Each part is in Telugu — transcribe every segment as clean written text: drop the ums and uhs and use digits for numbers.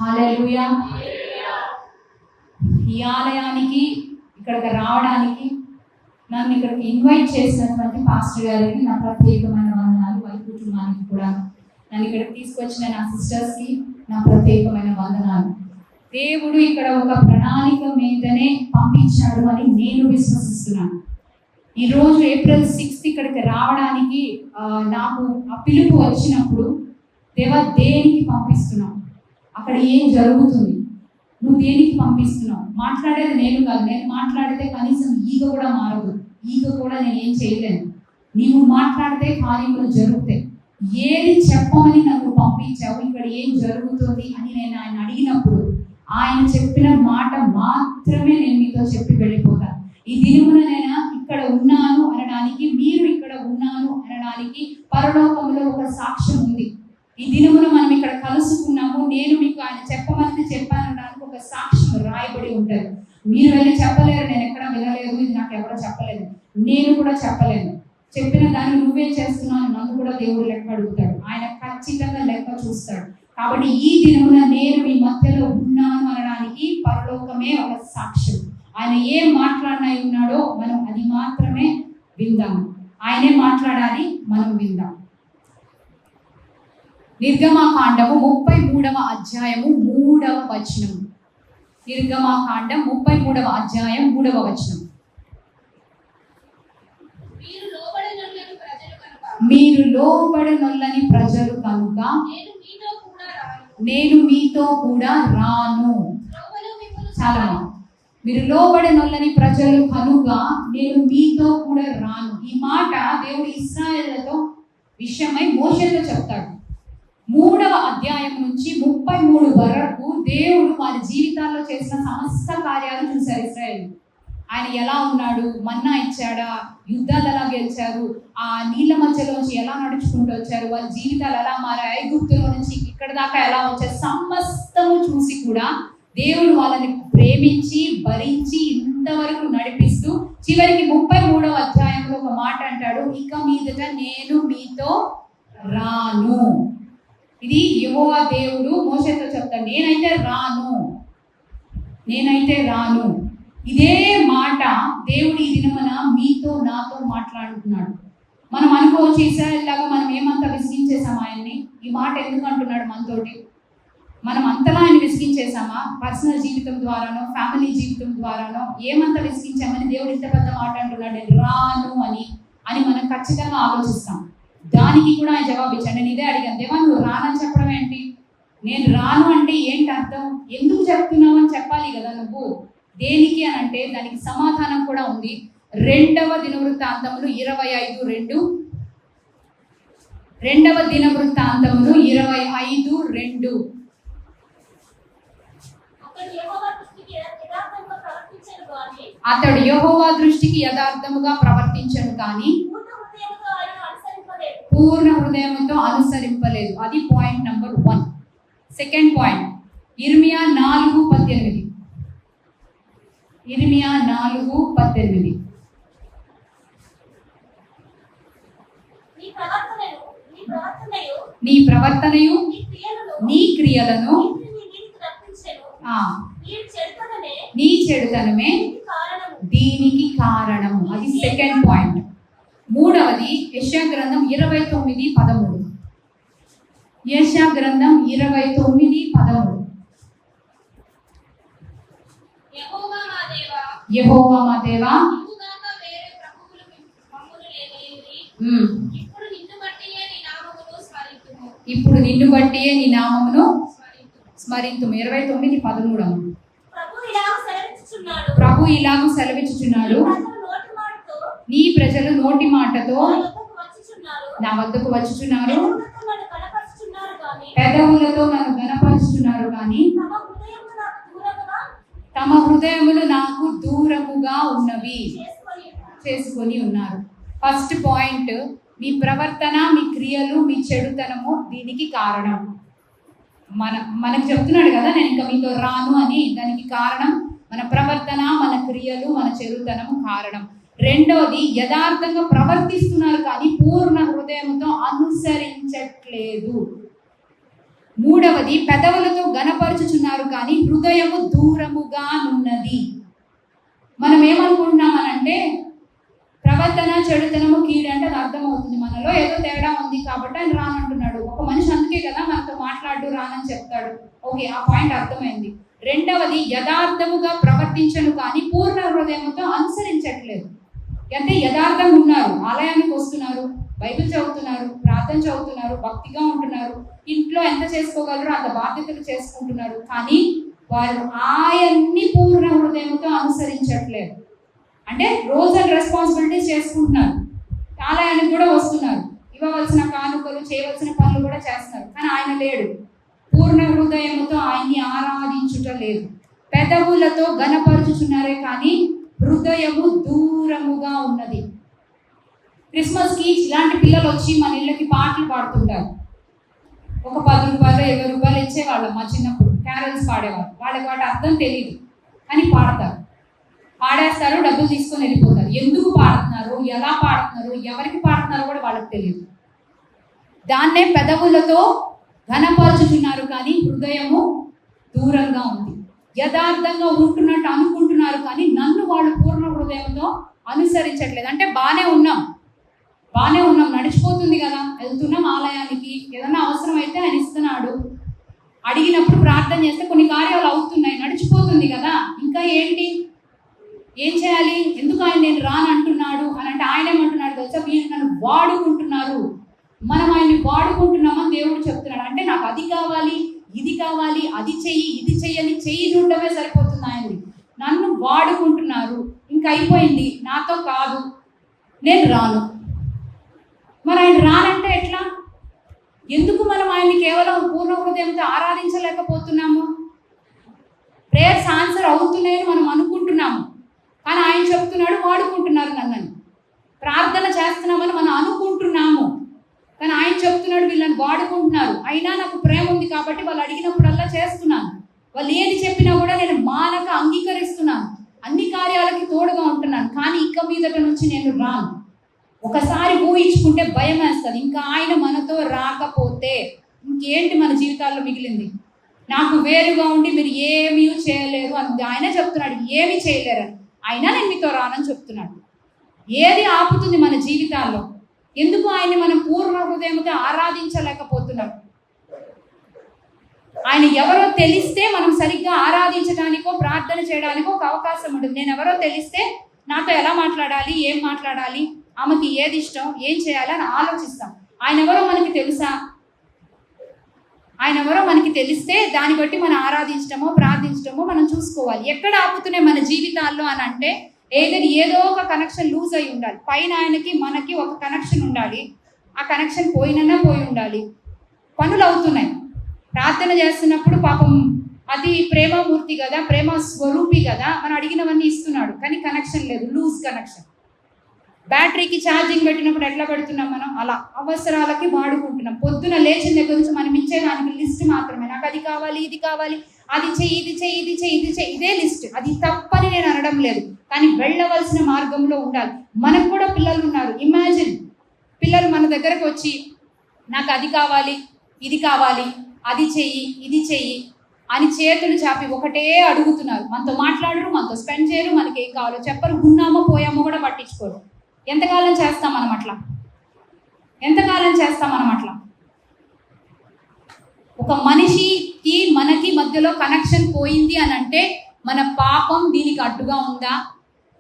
హల్లెలూయా. ఈ ఆలయానికి ఇక్కడికి రావడానికి నన్ను ఇక్కడికి ఇన్వైట్ చేసినటువంటి పాస్టర్ గారికి నా ప్రత్యేకమైన వందనాలు. వారి కుటుంబానికి కూడా నన్ను ఇక్కడికి తీసుకొచ్చిన నా సిస్టర్స్కి నా ప్రత్యేకమైన వందనాలు. దేవుడు ఇక్కడ ఒక ప్రణాళిక మీదనే పంపించాడు అని నేను విశ్వసిస్తున్నాను. ఈరోజు April 6th ఇక్కడికి రావడానికి నాకు ఆ పిలుపు వచ్చినప్పుడు, దేవా దేనికి పంపిస్తున్నావు, అక్కడ ఏం జరుగుతుంది, నువ్వు దేనికి పంపిస్తున్నావు? మాట్లాడేది నేను కాదు, నేను మాట్లాడితే కనీసం ఈగ కూడా మారదు, ఈగ కూడా నేను ఏం చేయలేను. నీవు మాట్లాడితే కార్యములు జరుగుతాయి. ఏది చెప్పమని నన్ను పంపించావు, ఇక్కడ ఏం జరుగుతుంది అని నేను ఆయన అడిగినప్పుడు ఆయన చెప్పిన మాట మాత్రమే నేను మీతో చెప్పి వెళ్ళిపోతాను. ఈ దినమున నేను ఇక్కడ ఉన్నాను అనడానికి, మీరు ఇక్కడ ఉన్నాను అనడానికి పరలోకంలో ఒక సాక్ష్యం ఉంది. ఈ దినమున మనం ఇక్కడ కలుసుకున్నాము, నేను మీకు ఆయన చెప్పమని చెప్పానడానికి ఒక సాక్ష్యం రాయబడి ఉంటుంది. మీరు వెళ్ళి చెప్పలేరు, నేను ఎక్కడ వినలేదు, ఇది నాకు ఎవరో చెప్పలేదు, నేను కూడా చెప్పలేను. చెప్పిన దాన్ని నువ్వేం చేస్తున్నావు నన్ను కూడా దేవుడు లెక్క అడుగుతాడు. ఆయన ఖచ్చితంగా లెక్క చూస్తాడు. కాబట్టి ఈ దినమున నేను మీ మధ్యలో ఉన్నాను అనడానికి పరలోకమే ఒక సాక్ష్యం. ఆయన ఏం మాట్లాడినై ఉన్నాడో మనం అది మాత్రమే విందాము. ఆయనే మాట్లాడాలి, మనం విందాం. నిర్గమకాండము 33వ అధ్యాయము 3వ వచనం. నిర్గమకాండం 33వ అధ్యాయం 3వ వచనం. మీరు లోబడనొల్లని ప్రజలు కనుక నేను మీతో కూడా రాను. చాలా, మీరు లోబడనొల్లని ప్రజలు కనుక నేను మీతో కూడా రాను. ఈ మాట దేవుడు ఇశ్రాయేలుతో విషయమై మోషేతో చెప్తాడు. 3వ అధ్యాయం నుంచి 33 వరకు దేవుడు వారి జీవితాల్లో చేసిన సమస్త కార్యాలు చూశారు ఇశ్రాయేలు. ఆయన ఎలా ఉన్నాడు, మన్నా ఇచ్చాడా, యుద్ధాలు ఎలా గెలిచారు, ఆ నీళ్ళ మధ్యలోంచి ఎలా నడుచుకుంటూ వచ్చారు, వాళ్ళ జీవితాలు ఎలా మారాయి, ఐగుప్తులో నుంచి ఇక్కడ దాకా ఎలా వచ్చారు, సమస్తము చూసి కూడా దేవుడు వాళ్ళని ప్రేమించి భరించి ఇంతవరకు నడిపిస్తూ చివరికి 33వ అధ్యాయంలో ఒక మాట అంటాడు, ఇక మీదట నేను మీతో రాను. ఇది యెహోవా దేవుడు మోషేతో చెప్తాడు, నేనైతే రాను. ఇదే మాట దేవుడు ఈ దినమున మీతో నాతో మాట్లాడుతున్నాడు. మనం అనుకోవచ్చు ఇశ్రాయేలులాగా మనం ఏమంతా విసిగించేసామా ఆయన్ని, ఈ మాట ఎందుకు అంటున్నాడు మనతోటి, మనం అంతలా ఆయన విసిగించేసామా, పర్సనల్ జీవితం ద్వారానో ఫ్యామిలీ జీవితం ద్వారానో ఏమంతా విసిగించామని దేవుడు ఇంత పెద్ద మాట అంటున్నాడు, నేను రాను అని మనం ఖచ్చితంగా ఆలోచిస్తాం. దానికి కూడా ఆయన జవాబు ఇచ్చాడు. నేను ఇదే అడిగాను, దేవా నువ్వు రానని చెప్పడం ఏంటి, నేను రాను అంటే ఏంటి అర్థం, ఎందుకు చెప్తున్నావు అని చెప్పాలి కదా నువ్వు. దేనికి అని అంటే దానికి సమాధానం కూడా ఉంది. 2వ దినవృత్తాంతములు 25:2. 2వ దినవృత్తాంతములు 25:2. అతడు యెహోవా దృష్టికి యథార్థముగా ప్రవర్తించను కానీ పూర్ణ హృదయముతో అనుసరింపలేదు. అది పాయింట్ నెంబర్ 1. సెకండ్ పాయింట్, ఇర్మియా 4:18. ఇర్మియా 4:18. నీ ప్రవర్తనయు నీ క్రియలను నీ చెడుతనమే దీనికి కారణము. అది సెకండ్ పాయింట్. 3వది యెషయా గ్రంథం 29:13. యెషయా గ్రంథం 29:13. యెహోవా మా దేవా, ఇప్పుడు నిన్ను బట్టియే నీ నామమును స్మరింతుము. 29:13. ప్రభు ఇలాగూ సెలవిచ్చుచున్నాడు, నీ ప్రజలు నోటి మాటతో నా వద్దకు వచ్చుచున్నారు, పెదవులతో నన్ను గణపరుచుచున్నారు కానీ తమ హృదయములు నాకు దూరముగా ఉన్నవి చేసుకొని ఉన్నారు. ఫస్ట్ పాయింట్, మీ ప్రవర్తన, మీ క్రియలు, మీ చెడుతనము దీనికి కారణం. మనకు చెప్తున్నాడు కదా, నేను ఇంకా మీతో రాను అని. దానికి కారణం మన ప్రవర్తన, మన క్రియలు, మన చెడుతనము కారణం. 2వది, యథార్థంగా ప్రవర్తిస్తున్నారు కానీ పూర్ణ హృదయంతో అనుసరించట్లేదు. 3వది, పెదవులతో గణపరచుచున్నారు హృదయము దూరముగా నున్నది. మనం ఏమనుకుంటున్నామనంటే ప్రవర్తన చెడుతనము కీడు అంటే అది అర్థమవుతుంది, మనలో ఏదో తేడా ఉంది కాబట్టి ఆయన రానంటున్నాడు. ఒక మనిషి అందుకే కదా మనతో మాట్లాడు రానని చెప్తాడు. ఓకే, ఆ పాయింట్ అర్థమైంది. రెండవది, యథార్థముగా ప్రవర్తించను కానీ పూర్ణ హృదయంతో అనుసరించట్లేదు. అంటే యథార్థంగా ఉన్నారు, ఆలయానికి వస్తున్నారు, బైబిల్ చదువుతున్నారు, ప్రార్థన చదువుతున్నారు, భక్తిగా ఉంటున్నారు, ఇంట్లో ఎంత చేసుకోగలరో అంత బాధ్యతలు చేసుకుంటున్నారు, కానీ వారు ఆయన్ని పూర్ణ హృదయంతో అనుసరించట్లేదు. అంటే రోల్స్ అండ్ రెస్పాన్సిబిలిటీస్ చేసుకుంటున్నారు, ఆలయానికి కూడా వస్తున్నారు, ఇవ్వవలసిన కానుకలు చేయవలసిన పనులు కూడా చేస్తున్నారు, కానీ ఆయన లేడు. పూర్ణ హృదయముతో ఆయన్ని ఆరాధించుట లేదు. పెదవులతో ఘనపరుచుచున్నారే కానీ హృదయము దూరముగా ఉన్నది. క్రిస్మస్కి ఇలాంటి పిల్లలు వచ్చి మన ఇళ్ళకి పాటలు పాడుతుంటారు. ఒక 10 రూపాయలు 20 రూపాయలు ఇచ్చేవాళ్ళం మా చిన్నప్పుడు, క్యారల్స్ పాడేవాళ్ళు. వాళ్ళకి వాటి అర్థం తెలియదు కానీ పాడతారు, పాడేస్తారు, డబ్బులు తీసుకొని వెళ్ళిపోతారు. ఎందుకు పాడుతున్నారు, ఎలా పాడుతున్నారు, ఎవరికి పాడుతున్నారో కూడా వాళ్ళకి తెలియదు. దాన్నే పెదవులతో ఘనపరుచుతున్నారు కానీ హృదయము దూరంగా ఉంది. యథార్థంగా ఉంటున్నట్టు అనుకుంటున్నారు కానీ నన్ను వాళ్ళు పూర్ణ హృదయంతో అనుసరించట్లేదు. అంటే బాగానే ఉన్నాం, నడిచిపోతుంది కదా, వెళ్తున్నాం ఆలయానికి, ఏదైనా అవసరం అయితే ఆయన ఇస్తున్నాడు, అడిగినప్పుడు ప్రార్థన చేస్తే కొన్ని కార్యాలు అవుతున్నాయి, నడిచిపోతుంది కదా, ఇంకా ఏంటి, ఏం చేయాలి, ఎందుకు ఆయన నేను రానంటున్నాడు అని అంటే ఆయన ఏమంటున్నాడు తెలుసా, వీళ్ళు నన్ను వాడుకుంటున్నారు. మనం ఆయన్ని వాడుకుంటున్నామని దేవుడు చెప్తున్నాడు. అంటే నాకు అది కావాలి, ఇది కావాలి, అది చెయ్యి, ఇది చెయ్యని చెయ్యి చూడటమే సరిపోతుంది ఆయనది. నన్ను వాడుకుంటున్నారు, ఇంకా అయిపోయింది, నాతో కాదు, నేను రాను. మరి ఆయన రానంటే ఎట్లా? ఎందుకు మనం ఆయన్ని కేవలం పూర్ణ హృదయంతో ఆరాధించలేకపోతున్నాము? ప్రేయర్స్ ఆన్సర్ అవుతున్నాయని మనం అనుకుంటున్నాము, కానీ ఆయన చెప్తున్నాడు వాడుకుంటున్నారు నన్నని. ప్రార్థన చేస్తున్నామని మనం అనుకుంటున్నాము, కానీ ఆయన చెప్తున్నాడు వీళ్ళని వాడుకుంటున్నారు. అయినా నాకు ప్రేమ ఉంది కాబట్టి వాళ్ళు అడిగినప్పుడల్లా చేస్తున్నాను, వాళ్ళు ఏది చెప్పినా కూడా నేను మానక అంగీకరిస్తున్నాను, అన్ని కార్యాలకి తోడుగా ఉంటున్నాను, కానీ ఇక మీదట నుంచి నేను రాను. ఒకసారి ఊహించుకుంటే భయం వేస్తుంది, ఇంకా ఆయన మనతో రాకపోతే ఇంకేంటి మన జీవితాల్లో మిగిలింది. నాకు వేరుగా ఉండి మీరు ఏమీ చేయలేరు అని ఆయన చెప్తున్నాడు, ఏమీ చేయలేరని. అయినా నేను మీతో రానని చెప్తున్నాడు. ఏది ఆపుతుంది మన జీవితాల్లో? ఎందుకు ఆయన్ని మనం పూర్ణ హృదయంతో ఆరాధించలేకపోతున్నాం? ఆయన ఎవరో తెలిస్తే మనం సరిగ్గా ఆరాధించడానికో ప్రార్థన చేయడానికో ఒక అవకాశం ఉంటుంది. నేను ఎవరో తెలిస్తే నాతో ఎలా మాట్లాడాలి, ఏం మాట్లాడాలి, ఆమెకి ఏది ఇష్టం, ఏం చేయాలి అని ఆలోచిస్తాం. ఆయన ఎవరో మనకి తెలుసా? ఆయన ఎవరో మనకి తెలిస్తే దాన్ని బట్టి మనం ఆరాధించడమో ప్రార్థించడమో మనం చూసుకోవాలి. ఎక్కడ ఆపుతున్నాయి మన జీవితాల్లో అని అంటే ఏదో ఒక కనెక్షన్ లూజ్ అయి ఉండాలి. పైన ఆయనకి మనకి ఒక కనెక్షన్ ఉండాలి, ఆ కనెక్షన్ పోయినన్నా పోయి ఉండాలి. పనులు అవుతున్నాయి, ప్రార్థన చేస్తున్నప్పుడు పాపం అది ప్రేమమూర్తి కదా, ప్రేమ స్వరూపి కదా, మనం అడిగినవన్నీ ఇస్తున్నాడు, కానీ కనెక్షన్ లేదు, లూజ్ కనెక్షన్. బ్యాటరీకి ఛార్జింగ్ పెట్టినప్పుడు ఎట్లా పెడుతున్నాం మనం, అలా అవసరాలకి వాడుకుంటున్నాం. పొద్దున లేచిన దగ్గర నుంచి మనం ఇచ్చేదానికి లిస్ట్ మాత్రమే, నాకు అది కావాలి, ఇది కావాలి, అది చెయ్యి, ఇది చెయ్యి, ఇది చెయ్యి, ఇది చెయ్యి, ఇదే లిస్ట్. అది తప్పని నేను అనడం లేదు, కానీ వెళ్ళవలసిన మార్గంలో ఉండాలి. మనకు కూడా పిల్లలు ఉన్నారు. ఇమాజిన్, పిల్లలు మన దగ్గరకు వచ్చి నాకు అది కావాలి, ఇది కావాలి, అది చెయ్యి, ఇది చెయ్యి అని చేతులు చాపి ఒకటే అడుగుతున్నారు. మనతో మాట్లాడరు, మనతో స్పెండ్ చేయరు, మనకి ఏం కావాలో చెప్పరు, ఉన్నామో పోయామో కూడా పట్టించుకోరు. ఎంతకాలం చేస్తాం మనం అట్లా? ఒక మనిషికి మనకి మధ్యలో కనెక్షన్ పోయింది అని అంటే మన పాపం దీనికి అడ్డుగా ఉందా,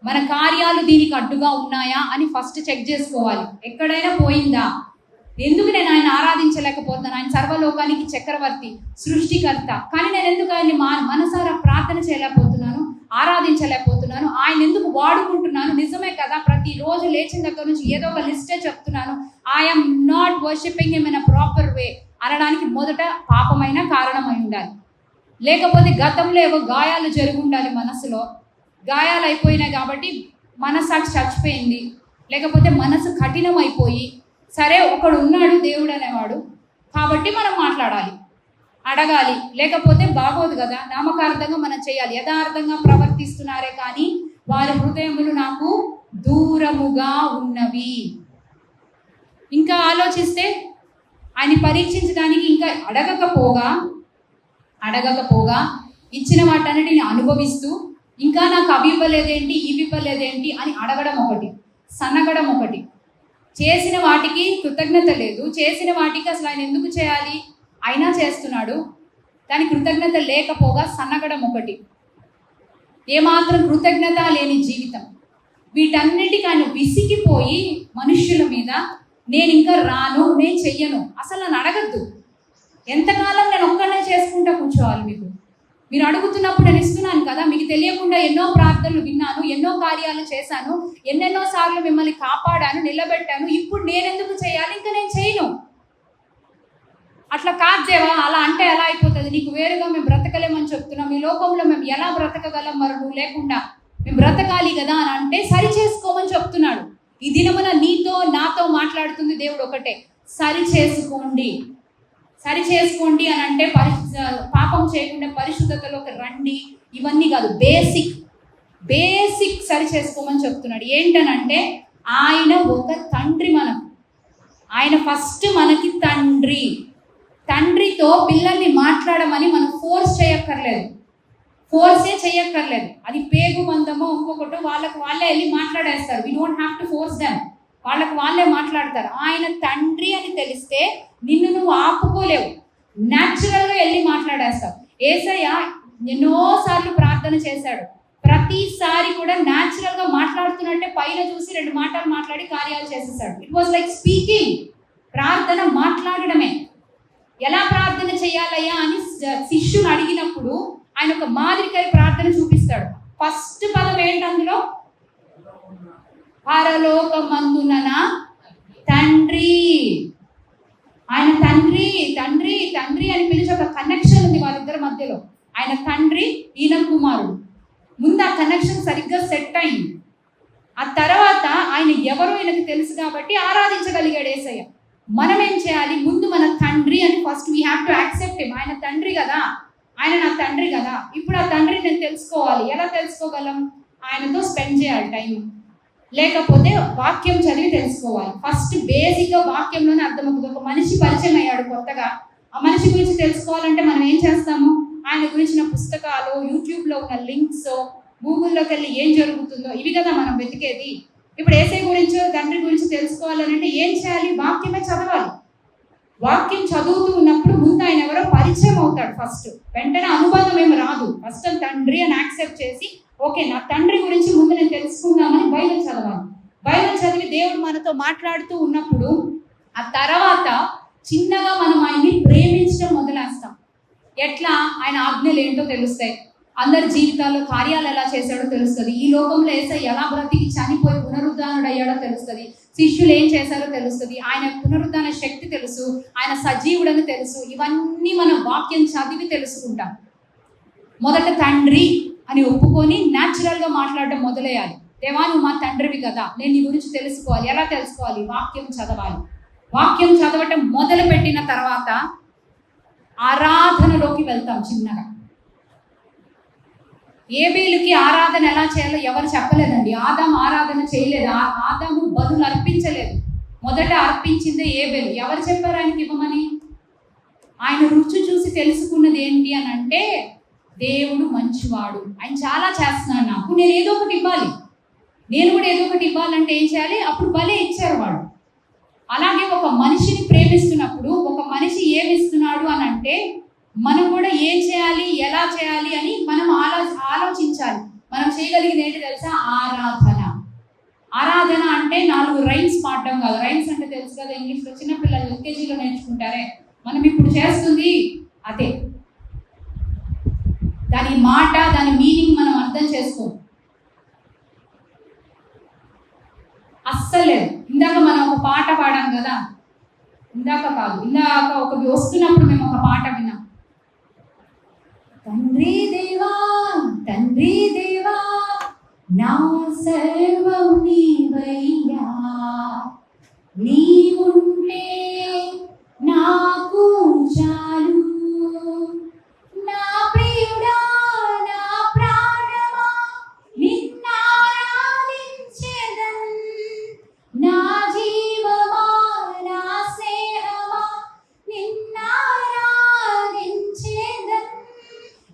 మన కార్యాలు దీనికి అడ్డుగా ఉన్నాయా అని ఫస్ట్ చెక్ చేసుకోవాలి. ఎక్కడైనా పోయిందా? ఎందుకు నేను ఆయన ఆరాధించలేకపోతున్నాను? ఆయన సర్వలోకానికి చక్రవర్తి, సృష్టికర్త, కానీ నేను ఎందుకు ఆయన్ని మనసారా ప్రార్థన చేయలేకపోతున్నాను, ఆరాధించలేకపోతున్నాను? ఆయన ఎందుకు వాడుకుంటున్నాను? నిజమే కదా, ప్రతిరోజు లేచిన దగ్గర నుంచి ఏదో ఒక లిస్టే చెప్తున్నాను, I'm not worshipping him in a proper way అనడానికి మొదట పాపమైన కారణమై ఉండాలి. లేకపోతే గతంలో ఏవో గాయాలు జరిగి ఉండాలి, మనసులో గాయాలు అయిపోయినాయి కాబట్టి మనస్సాక్షి చచ్చిపోయింది, లేకపోతే మనసు కఠినం అయిపోయి, సరే ఒకడు ఉన్నాడు దేవుడు అనేవాడు కాబట్టి మనం మాట్లాడాలి, అడగాలి, లేకపోతే బాగోదు కదా, నామకార్థంగా మనం చేయాలి. యథార్థంగా ప్రవర్తిస్తున్నారే కానీ వారి హృదయములు నాకు దూరముగా ఉన్నవి. ఇంకా ఆలోచిస్తే ఆయన పరీక్షించడానికి ఇంకా అడగకపోగా ఇచ్చిన వాటన్నిటిని అనుభవిస్తూ ఇంకా నాకు అవి ఇవ్వలేదేంటి, ఇవి ఇవ్వలేదేంటి అని అడగడం ఒకటి, సన్నగడం ఒకటి. చేసిన వాటికి కృతజ్ఞత లేదు, చేసిన వాటికి అసలు ఆయన ఎందుకు చేయాలి, అయినా చేస్తున్నాడు, దాని కృతజ్ఞత లేకపోగా సన్నగడం ఒకటి. ఏమాత్రం కృతజ్ఞత లేని జీవితం. వీటన్నిటికీ ఆయన విసిగిపోయి మనుష్యుల మీద నేను ఇంకా రాను, నేను చెయ్యను, అసలు నన్ను అడగద్దు, ఎంతకాలం నేను ఒక్కనే చేసుకుంటా కూర్చోవాలి, మీరు అడుగుతున్నప్పుడు నేను ఇస్తున్నాను కదా, మీకు తెలియకుండా ఎన్నో ప్రార్థనలు విన్నాను, ఎన్నో కార్యాలు చేశాను, ఎన్నెన్నో సార్లు మిమ్మల్ని కాపాడాను, నిలబెట్టాను, ఇప్పుడు నేనెందుకు చేయాలి, ఇంకా నేను చేయను. అట్లా కాదు దేవా, అలా అంటే ఎలా అయిపోతుంది, నీకు వేరుగా మేము బ్రతకలేమని చెప్తున్నాం, ఈ లోకంలో మేము ఎలా బ్రతకగలం, మరి నువ్వు లేకుండా మేము బ్రతకాలి కదా అని అంటే సరి చేసుకోమని చెప్తున్నాడు. ఈ దినమున నీతో నాతో మాట్లాడుతుంది దేవుడు ఒకటే, సరి చేసుకోండి. సరి చేసుకోండి అని అంటే పాపం చేయకుండా పరిశుద్ధతలోకి రండి, ఇవన్నీ కాదు, బేసిక్ సరి చేసుకోమని చెప్తున్నాడు. ఏంటనంటే ఆయన ఒక తండ్రి, ఆయన ఫస్ట్ మనకి తండ్రితో పిల్లల్ని మాట్లాడమని మనం ఫోర్సే చేయక్కర్లేదు. అది పేగు బంధమో ఇంకొకటో వాళ్ళకి వాళ్ళే వెళ్ళి మాట్లాడేస్తారు. We don't have to force them, వాళ్ళకి వాళ్ళే మాట్లాడతారు. ఆయన తండ్రి అని తెలిస్తే నిన్ను నువ్వు ఆపుకోలేవు, న్యాచురల్గా వెళ్ళి మాట్లాడేస్తావు. యేసయ్య ఎన్నోసార్లు ప్రార్థన చేశాడు, ప్రతిసారి కూడా న్యాచురల్గా మాట్లాడుతున్నట్టే పైన చూసి 2 మాటలు మాట్లాడి కార్యాలు చేసేసాడు. It was like speaking. ప్రార్థన మాట్లాడడమే. ఎలా ప్రార్థన చేయాలయ్యా అని శిష్యులు అడిగినప్పుడు ఆయన ఒక మాదిరికై ప్రార్థన చూపిస్తాడు. ఫస్ట్ పదం ఏంటి అందులో, పరలోకమందున తండ్రి. ఆయన తండ్రి తండ్రి తండ్రి అని పిలిచి ఒక కనెక్షన్ ఉంది వాళ్ళిద్దరి మధ్యలో. ఆయన తండ్రి, ఈయన కుమారుడు. ముందు ఆ కనెక్షన్ సరిగ్గా సెట్ అయింది. ఆ తర్వాత ఆయన ఎవరో ఆయనకు తెలుసు కాబట్టి ఆరాధించగలిగాడు యేసయ్య. మనం ఏం చేయాలి, ముందు మన తండ్రి అని first we have to accept him. ఆయన తండ్రి కదా, ఆయన నా తండ్రి కదా. ఇప్పుడు ఆ తండ్రి నేను తెలుసుకోవాలి. ఎలా తెలుసుకోగలం, ఆయనతో స్పెండ్ చేయాలి టైం, లేకపోతే వాక్యం చదివి తెలుసుకోవాలి. ఫస్ట్ బేసిక్గా వాక్యంలోనే అర్థమవుతుంది. ఒక మనిషి పరిచయం అయ్యాడు కొత్తగా, ఆ మనిషి గురించి తెలుసుకోవాలంటే మనం ఏం చేస్తాము, ఆయన గురించిన పుస్తకాలు, యూట్యూబ్లో ఉన్న లింక్స్, గూగుల్లోకి వెళ్ళి ఏం జరుగుతుందో ఇవి కదా మనం వెతికేది. ఇప్పుడు యేసయ్య గురించి, తండ్రి గురించి తెలుసుకోవాలంటే ఏం చేయాలి, వాక్యమే చదవాలి. వాక్యం చదువుతూ ఉన్నప్పుడు ముందు ఆయన ఎవరో పరిచయం అవుతాడు. ఫస్ట్ వెంటనే అనుబంధం ఏమి రాదు. ఫస్ట్ తండ్రి అని యాక్సెప్ట్ చేసి ఓకే నా తండ్రి గురించి ముందు నేను తెలుసుకుందామని బైబిల్ చదవాలి. బైబిల్ చదివి దేవుడు మనతో మాట్లాడుతూ ఉన్నప్పుడు ఆ తర్వాత చిన్నగా మనం ఆయన్ని ప్రేమించడం మొదలేస్తాం. ఎట్లా, ఆయన ఆజ్ఞలు ఏంటో తెలుస్తాయి, అందరి జీవితాల్లో కార్యాలు ఎలా చేశాడో తెలుస్తుంది, ఈ లోకంలో యేసయ్య ఎలా బ్రతికి చనిపోయి పునరుద్ధానుడు అయ్యాడో తెలుస్తుంది, శిష్యులు ఏం చేశారో తెలుస్తుంది, ఆయన పునరుద్ధాన శక్తి తెలుసు, ఆయన సజీవుడని తెలుసు. ఇవన్నీ మనం వాక్యం చదివి తెలుసుకుంటాం. మొదట తండ్రి అని ఒప్పుకొని న్యాచురల్గా మాట్లాడడం మొదలయ్యాలి. దేవా నువ్వు మా తండ్రివి కదా, నేను నీ గురించి తెలుసుకోవాలి. ఎలా తెలుసుకోవాలి, వాక్యం చదవాలి. వాక్యం చదవటం మొదలు పెట్టిన తర్వాత ఆరాధనలోకి వెళ్తాం. చిన్నగా ఏబేలుకి ఆరాధన ఎలా చేయాలో ఎవరు చెప్పలేదండి. ఆదాము ఆరాధన చేయలేదు, ఆదాము బదులు అర్పించలేదు. మొదట అర్పించిందే ఏబేలు. ఎవరు చెప్పారు ఆయనకి ఇవ్వమని? ఆయన రుచి చూసి తెలుసుకున్నది ఏంటి అని అంటే, దేవుడు మంచివాడు, ఆయన చాలా చేస్తున్నాడు, నాకు నేను ఏదో ఒకటి ఇవ్వాలి, నేను కూడా ఏదో ఒకటి ఇవ్వాలంటే ఏం చేయాలి, అప్పుడు బలే ఇచ్చారు వాడు. అలాగే ఒక మనిషిని ప్రేమిస్తున్నప్పుడు ఒక మనిషి ఏమి ఇస్తున్నాడు అని అంటే మనం కూడా ఏం చేయాలి, ఎలా చేయాలి అని మనం ఆలోచించాలి. మనం చేయగలిగింది ఏంటి తెలుసా, ఆరాధన అంటే 4 రైమ్స్ పాడడం కాదు. రైమ్స్ అంటే తెలుసు కదా, ఇంగ్లీష్లో చిన్నపిల్లలు ఎల్కేజీలో నేర్చుకుంటారే, మనం ఇప్పుడు చేస్తుంది అదే. దాని మాట, దాని మీనింగ్ మనం అర్థం చేసుకోం అస్సలేదు. ఇందాక మనం ఒక పాట పాడాం కదా, ఇందాక వస్తున్నప్పుడు మేము ఒక పాట విన్నాం. తండ్రి దేవా తండ్రి దేవా నా సర్వం నీవయ్యా, నీవుంటే నాకు చాలు, నా ప్రియుడా నా ప్రాణమా నిన్నారాధించెదన్, నా జీవమా నా స్నేహమా నిన్నారాధించెదన్.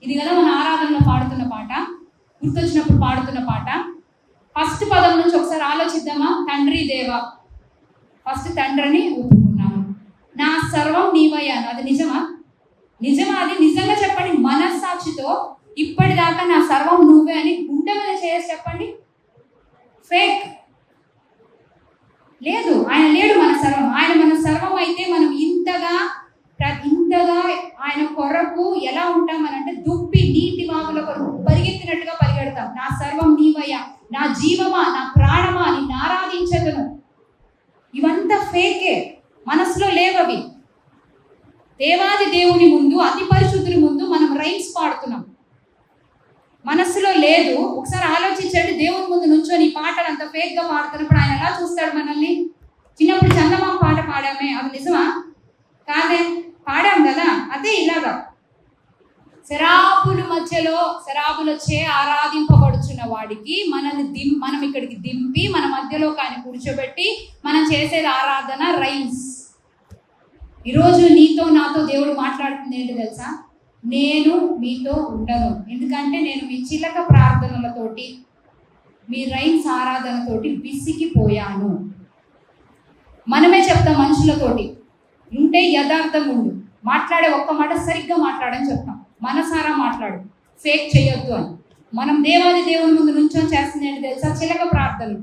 ఇది కదా మన ఆరాధన. ఆరాధనలో పాడుతున్న పాట, గుర్తొచ్చినప్పుడు పాడుతున్న పాట. ఫస్ట్ పదం నుంచి ఒకసారి ఆలోచిద్దామా? తండ్రి దేవ. ఫస్ట్ తండ్రిని ఒప్పుకున్నాము, నా సర్వం నీవయ్యాను. అది నిజమా? నిజమా? అది నిజంగా చెప్పండి, మనస్సాక్షితో ఇప్పటిదాకా నా సర్వం నువ్వే అని గుండె మీద చేసి చెప్పండి. ఫేక్ లేదు, ఆయన లేడు మన సర్వం. ఆయన మన సర్వం అయితే మనం ఇంతగా ఆయన కొరకు ఎలా ఉంటామనంటే దుప్పి నీటి వాగుల కొరకు పరిగెత్తినట్టుగా పరిగెడతాం. నా సర్వం నీవయ్యా, నా జీవమా, నా ప్రాణమా, నిన్ను ఆరాధించదును. ఇవంతా ఫేకే, మనసులో లేవవి. దేవాది దేవుని ముందు, అతి పరిశుద్ధుని ముందు మనం రైమ్స్ పాడుతున్నాం, మనస్సులో లేదు. ఒకసారి ఆలోచించండి, దేవుని ముందు నుంచొని ఈ పాటలు అంత ఫేక్గా పాడుతున్నప్పుడు ఆయన ఎలా చూస్తాడు మనల్ని? చిన్నప్పుడు చందమామ పాట పాడామే, అది నిజమా? కాదే, పాడాం కదా. అదే ఇలాగా శరాబుల మధ్యలో శరాబులచే ఆరాధింపబడుచున్న వాడికి మనం ఇక్కడికి దింపి మన మధ్యలో కానీ కూర్చోబెట్టి మనం చేసేది ఆరాధన రైమ్స్. ఈరోజు నీతో నాతో దేవుడు మాట్లాడుతుంది ఏంటి తెలుసా? నేను మీతో ఉండను, ఎందుకంటే నేను మీ చిలక ప్రార్థనలతోటి, మీ రైమ్స్ ఆరాధనతోటి విసిగిపోయాను. మనమే చెప్తాం మనుషులతోటి, ఉంటే యథార్థం ఉండు, మాట్లాడే ఒక్క మాట సరిగ్గా మాట్లాడని చెప్తాం, మనసారా మాట్లాడు, ఫేక్ చేయొద్దు అని. మనం దేవాది దేవుని ముందు నుంచొని చేస్తుంది ఏంటి తెలుసా? చిలక ప్రార్థనలు.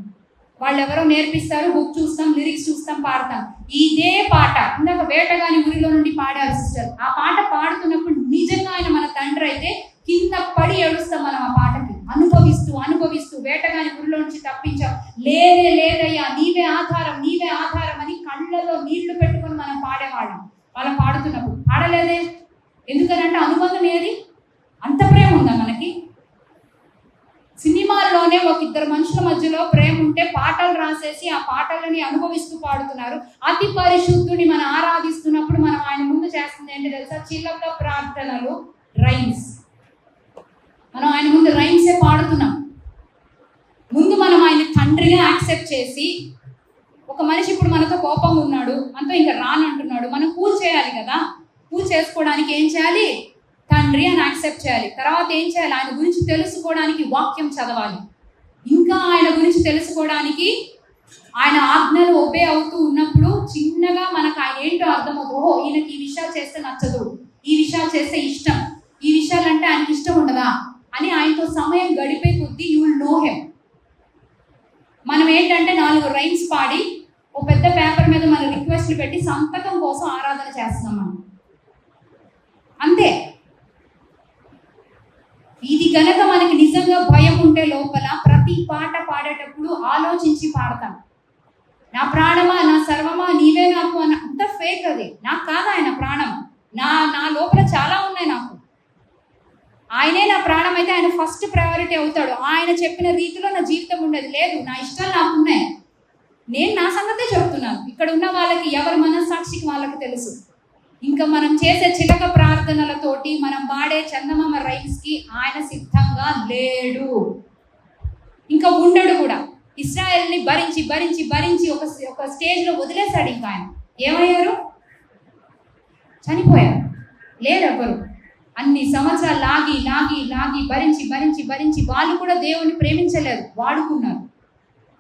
వాళ్ళు ఎవరో నేర్పిస్తారు, బుక్ చూస్తాం, లిరిక్స్ చూస్తాం, పాడతాం. ఇదే పాట ఇందాక వేటగాని ఊరిలో నుండి పాడారు సిస్టర్. ఆ పాట పాడుతున్నప్పుడు నిజంగా ఆయన మన తండ్రి అయితే కింద పడి ఏడుస్తాం మనం ఆ పాటకి, అనుభవిస్తూ అనుభవిస్తూ. వేటగాని ఊరిలో నుంచి తప్పించాం, లేదే లేదయ్యా, నీవే ఆధారం, నీవే ఆధారం అని కళ్ళలో నీళ్లు పెట్టుకొని మనం పాడేవాళ్ళం. వాళ్ళ పాడుతున్నప్పుడు పాడలేదే, ఎందుకనంటే అనుబంధం ఏది? అంత ప్రేమ ఉందా మనకి? సినిమాల్లోనే ఒక ఇద్దరు మనుషుల మధ్యలో ప్రేమ ఉంటే పాటలు రాసేసి ఆ పాటలని అనుభవిస్తూ పాడుతున్నారు. అతి పరిశుద్ధుని మనం ఆరాధిస్తున్నప్పుడు మనం ఆయన ముందు చేస్తుంది ఏంటి తెలుసా? చిలక ప్రార్థనలు, రైమ్స్. మనం ఆయన ముందు రైమ్సే పాడుతున్నాం. ముందు మనం ఆయన తండ్రిగా యాక్సెప్ట్ చేసి, ఒక మనిషి ఇప్పుడు మనతో కోపంగా ఉన్నాడు, మనతో ఇంకా రానంటున్నాడు, మనం కూల్ చేయాలి కదా. కూల్ చేసుకోవడానికి ఏం చేయాలి? తండ్రి అని యాక్సెప్ట్ చేయాలి. తర్వాత ఏం చేయాలి? ఆయన గురించి తెలుసుకోవడానికి వాక్యం చదవాలి. ఇంకా ఆయన గురించి తెలుసుకోవడానికి ఆయన ఆజ్ఞలు ఒబే అవుతూ ఉన్నప్పుడు చిన్నగా మనకు ఆయన ఏంటో అర్థమవుతుంది. ఓహో, ఈయనకి ఈ విషయాలు చేస్తే నచ్చదు, ఈ విషయాలు చేస్తే ఇష్టం, ఈ విషయాలు అంటే ఆయనకి ఇష్టం ఉండదా అని ఆయనతో సమయం గడిపే కొద్దీ యూ విల్ నో హిమ్. మనం ఏంటంటే 4 రైమ్స్ పాడి ఒక పెద్ద పేపర్ మీద మన రిక్వెస్ట్లు పెట్టి సంతకం కోసం ఆరాధన చేస్తున్నాం మనం, అంతే. ఇది కనుక మనకి నిజంగా భయం ఉంటే లోపల ప్రతి పాట పాడేటప్పుడు ఆలోచించి పాడతాం. నా ప్రాణమా, నా సర్వమా, నీవే నాకు అని. అంత ఫేక్ అది. నాకు కాదు ఆయన ప్రాణం, నా లోపల చాలా ఉన్నాయి నాకు. ఆయనే నా ప్రాణం అయితే ఆయన ఫస్ట్ ప్రయారిటీ అవుతాడు. ఆయన చెప్పిన రీతిలో నా జీవితం ఉండేది లేదు, నా ఇష్టాలు నాకు ఉన్నాయి. నేను నా సంగతే చెప్తున్నాను. ఇక్కడ ఉన్న వాళ్ళకి, ఎవరి మనస్సాక్షికి వాళ్ళకి తెలుసు. ఇంకా మనం చేసే చిలక ప్రార్థనలతోటి, మనం వాడే చందమామ రైమ్స్కి ఆయన సిద్ధంగా లేడు, ఇంకా ఉండడు కూడా. ఇశ్రాయేల్ని భరించి భరించి భరించి ఒక స్టేజ్లో వదిలేశాడు. ఇంకా ఆయన ఏమయ్యారు? చనిపోయారు. లేరు ఎవరు. అన్ని సంవత్సరాలు లాగి లాగి లాగి భరించి భరించి భరించి వాళ్ళు కూడా దేవుని ప్రేమించలేదు, వాడుకున్నారు.